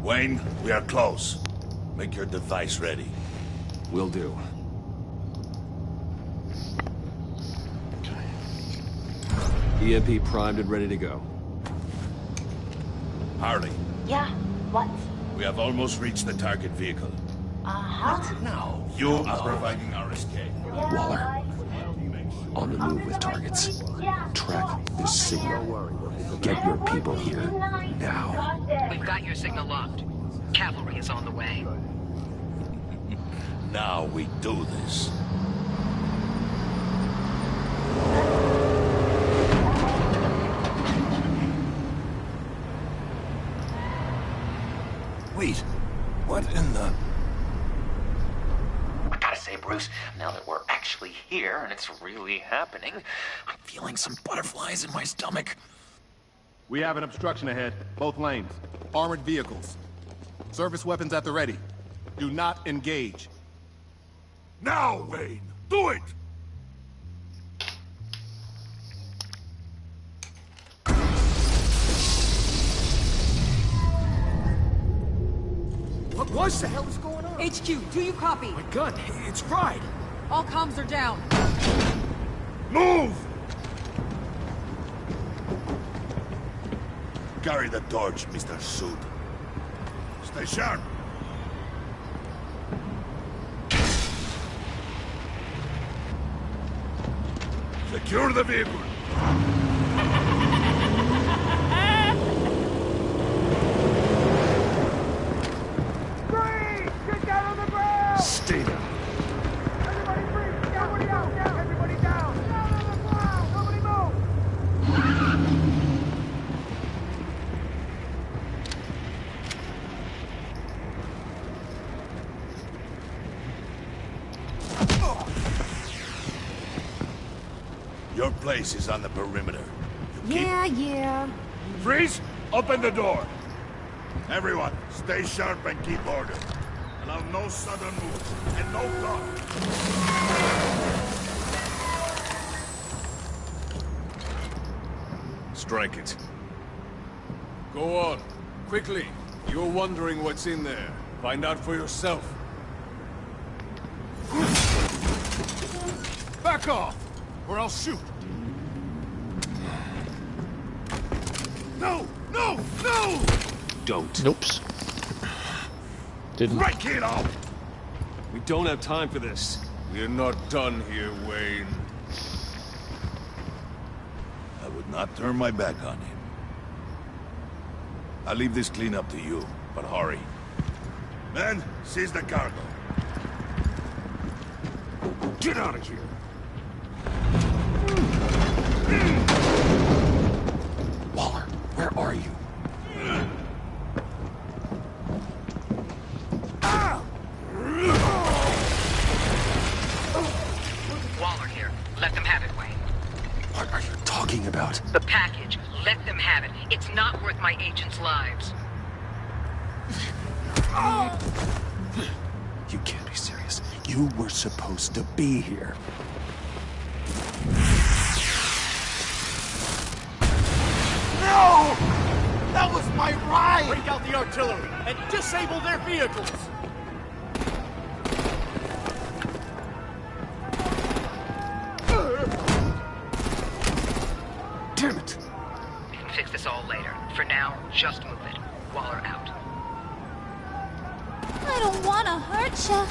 [SPEAKER 9] Wayne, we are close. Make your device ready.
[SPEAKER 2] Will do. EMP primed and ready to go.
[SPEAKER 9] Harley,
[SPEAKER 14] Yeah, what?
[SPEAKER 9] we have almost reached the target vehicle.
[SPEAKER 14] Uh-huh.
[SPEAKER 9] Now, you are providing our escape.
[SPEAKER 2] Waller, on the move with targets. Track this signal. Get your people here, now.
[SPEAKER 3] We've got your signal locked. Cavalry is on the way.
[SPEAKER 9] Now we do this.
[SPEAKER 13] Wait, what in the...
[SPEAKER 22] I gotta say, Bruce, now that we're actually here and it's really happening, I'm feeling some butterflies in my stomach.
[SPEAKER 23] We have an obstruction ahead, both lanes. Armored vehicles. Service weapons at the ready. Do not engage.
[SPEAKER 9] Now, Wayne! Do it!
[SPEAKER 8] What was that? What the hell is going on?
[SPEAKER 24] HQ, do you copy?
[SPEAKER 8] My gun, it's fried.
[SPEAKER 24] All comms are down.
[SPEAKER 9] Move! Carry the torch, Mr. Suit. Stay sharp. Secure the vehicle.
[SPEAKER 4] Get down on the ground!
[SPEAKER 2] Stay down.
[SPEAKER 4] Everybody freeze! Everybody out! Down! Everybody down! Down on the ground! Nobody move!
[SPEAKER 9] Your place is on the perimeter.
[SPEAKER 16] Yeah.
[SPEAKER 9] Freeze! Open the door! Everyone, stay sharp and keep order. Allow no sudden moves, and no talk.
[SPEAKER 7] Strike it. Go on. Quickly. You're wondering what's in there. Find out for yourself.
[SPEAKER 23] Back off, or I'll shoot.
[SPEAKER 9] No! No! No!
[SPEAKER 7] Don't.
[SPEAKER 1] Noops. Didn't.
[SPEAKER 9] Break it off!
[SPEAKER 7] We don't have time for this. We're not done here, Wayne.
[SPEAKER 9] I would not turn my back on him. I'll leave this clean up to you, but hurry. Men, seize the cargo.
[SPEAKER 7] Get out of here!
[SPEAKER 2] Waller, where are you?
[SPEAKER 3] Waller here. Let them have it, Wayne.
[SPEAKER 2] What are you talking about?
[SPEAKER 3] The package. Let them have it. It's not worth my agents' lives.
[SPEAKER 2] You can't be serious. You were supposed to be here.
[SPEAKER 10] No! That was my ride!
[SPEAKER 20] Break out the artillery and disable their vehicles!
[SPEAKER 2] Damn it!
[SPEAKER 3] We can fix this all later. For now, just move it. Waller out.
[SPEAKER 16] I don't want to hurt ya,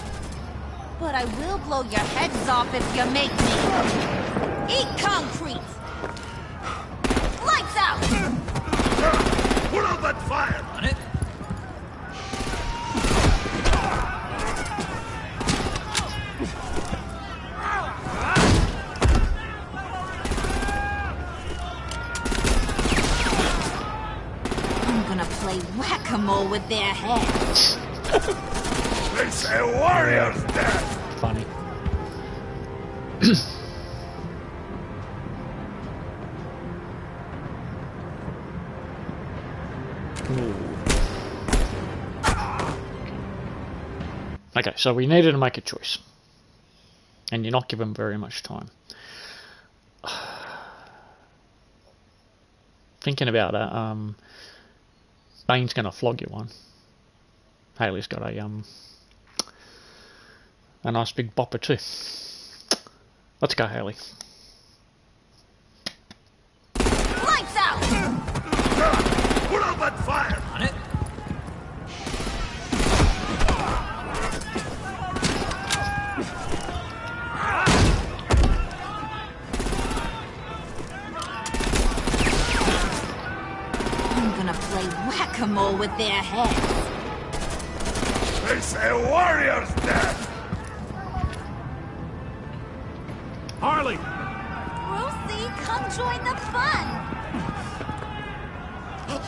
[SPEAKER 16] but I will blow your heads off if you make me. Eat concrete! Lights out!
[SPEAKER 9] Put out that fire!
[SPEAKER 21] On it.
[SPEAKER 16] I'm gonna play whack-a-mole with their heads.
[SPEAKER 9] It's a warrior's death!
[SPEAKER 1] Funny. Okay, so we needed to make a choice. And you're not given very much time. Thinking about it, Bane's gonna flog you one. Haley's got a nice big bopper too. Let's go, Haley.
[SPEAKER 16] Lights out!
[SPEAKER 9] Put out that fire!
[SPEAKER 16] whack-a-mole with their heads.
[SPEAKER 9] They say warrior's death!
[SPEAKER 20] Harley!
[SPEAKER 16] Brucey, come join the fun!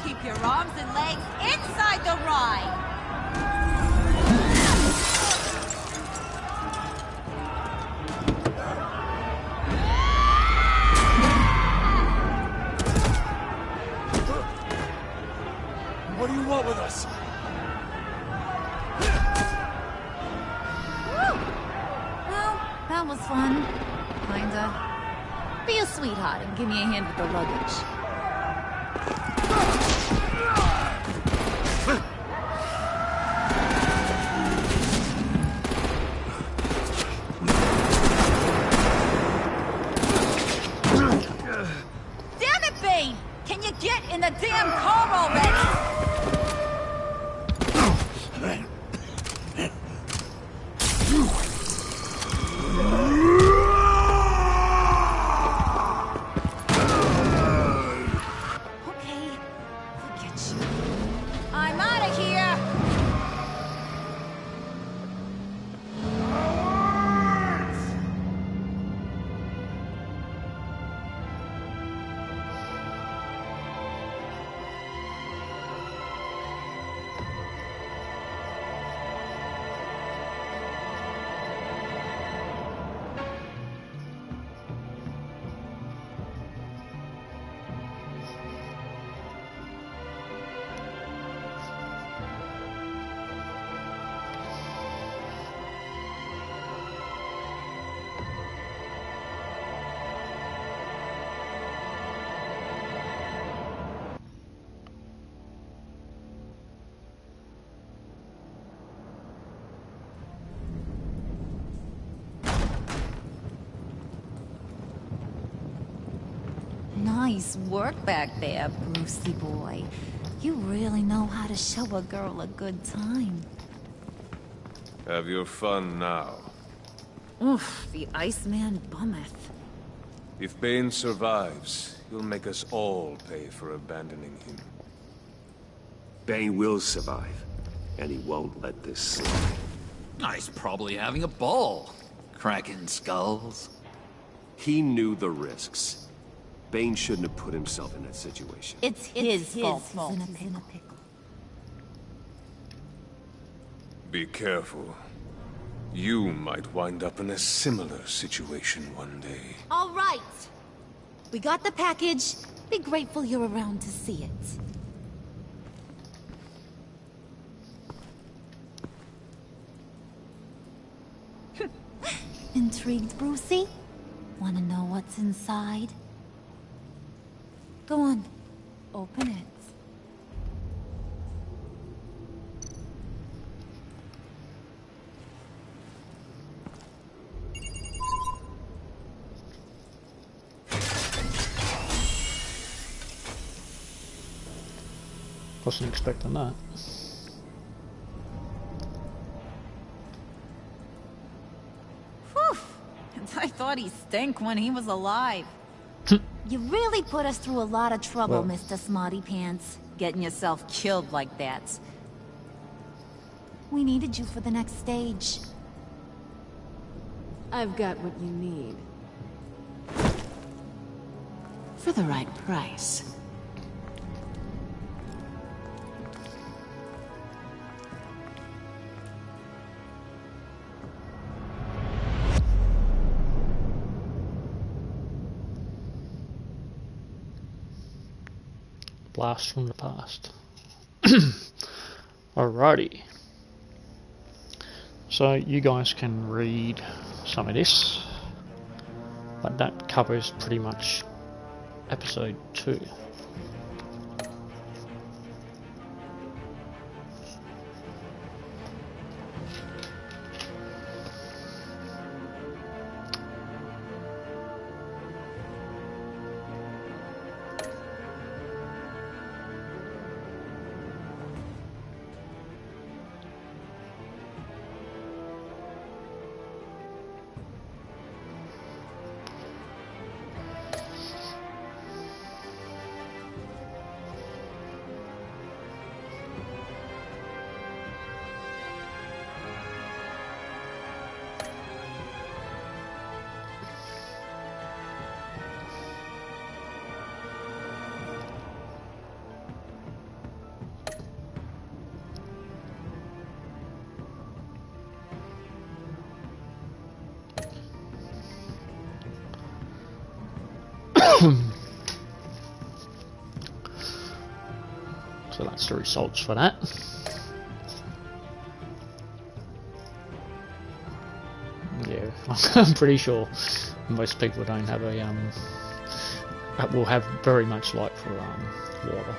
[SPEAKER 16] Keep your arms and legs inside the ride!
[SPEAKER 20] What do you want with us?
[SPEAKER 16] Woo! Well, that was fun. Kinda. Be a sweetheart and give me a hand with the luggage. Damn it, Bane! Can you get in the damn car already? Okay, forget you. I'm out of here! Nice work back there, Brucey boy. You really know how to show a girl a good time.
[SPEAKER 7] Have your fun now.
[SPEAKER 16] Oof, the Iceman bummeth.
[SPEAKER 7] If Bane survives, he'll make us all pay for abandoning him.
[SPEAKER 2] Bane will survive, and he won't let this slide.
[SPEAKER 13] He's probably having a ball, cracking skulls.
[SPEAKER 2] He knew the risks. Bane shouldn't have put himself in that situation.
[SPEAKER 16] It's his fault. He's in a pickle.
[SPEAKER 7] Be careful. You might wind up in a similar situation one day.
[SPEAKER 16] All right. We got the package. Be grateful you're around to see it. Intrigued, Brucey? Want to know what's inside? Go on. Open it.
[SPEAKER 1] Wasn't expecting that.
[SPEAKER 16] Whew! I thought he stank when he was alive. You really put us through a lot of trouble,
[SPEAKER 1] Well.
[SPEAKER 16] Mr. Smarty Pants. Getting yourself killed like that. We needed you for the next stage.
[SPEAKER 5] I've got what you need. For the right price.
[SPEAKER 1] Blast from the past. Alrighty. So you guys can read some of this, but that covers pretty much episode 2. that's the results for that. Yeah, I'm pretty sure most people don't have a will have very much like for water.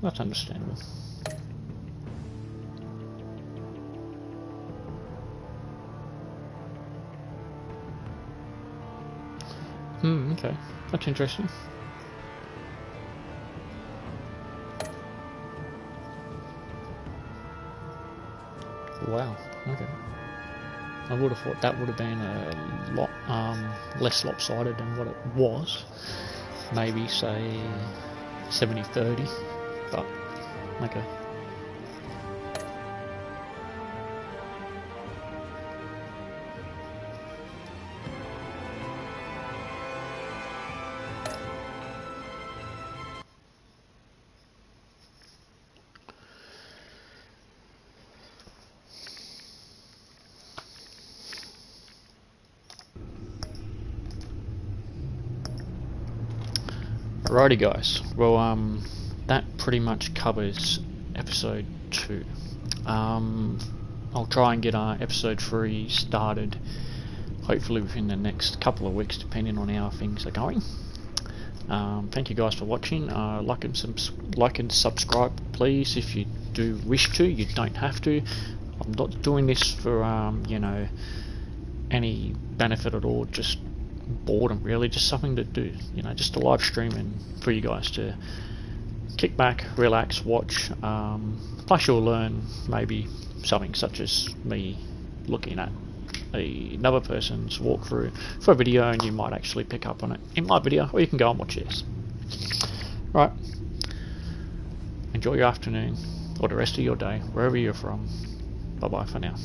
[SPEAKER 1] That's understandable. Okay. That's interesting. Wow, okay. I would have thought that would have been a lot less lopsided than what it was. Maybe, say, 70-30, but okay. Alrighty guys, well that pretty much covers episode 2. I'll try and get episode 3 started hopefully within the next couple of weeks, depending on how things are going. Thank you guys for watching. Like and subscribe please if you do wish to. You don't have to. I'm not doing this for you know, any benefit at all, just boredom really, just something to do, you know, just a live stream and for you guys to kick back, relax, watch, plus you'll learn maybe something such as me looking at another person's walkthrough for a video, and you might actually pick up on it in my video, or you can go and watch this. Right, enjoy your afternoon or the rest of your day wherever you're from. Bye bye for now.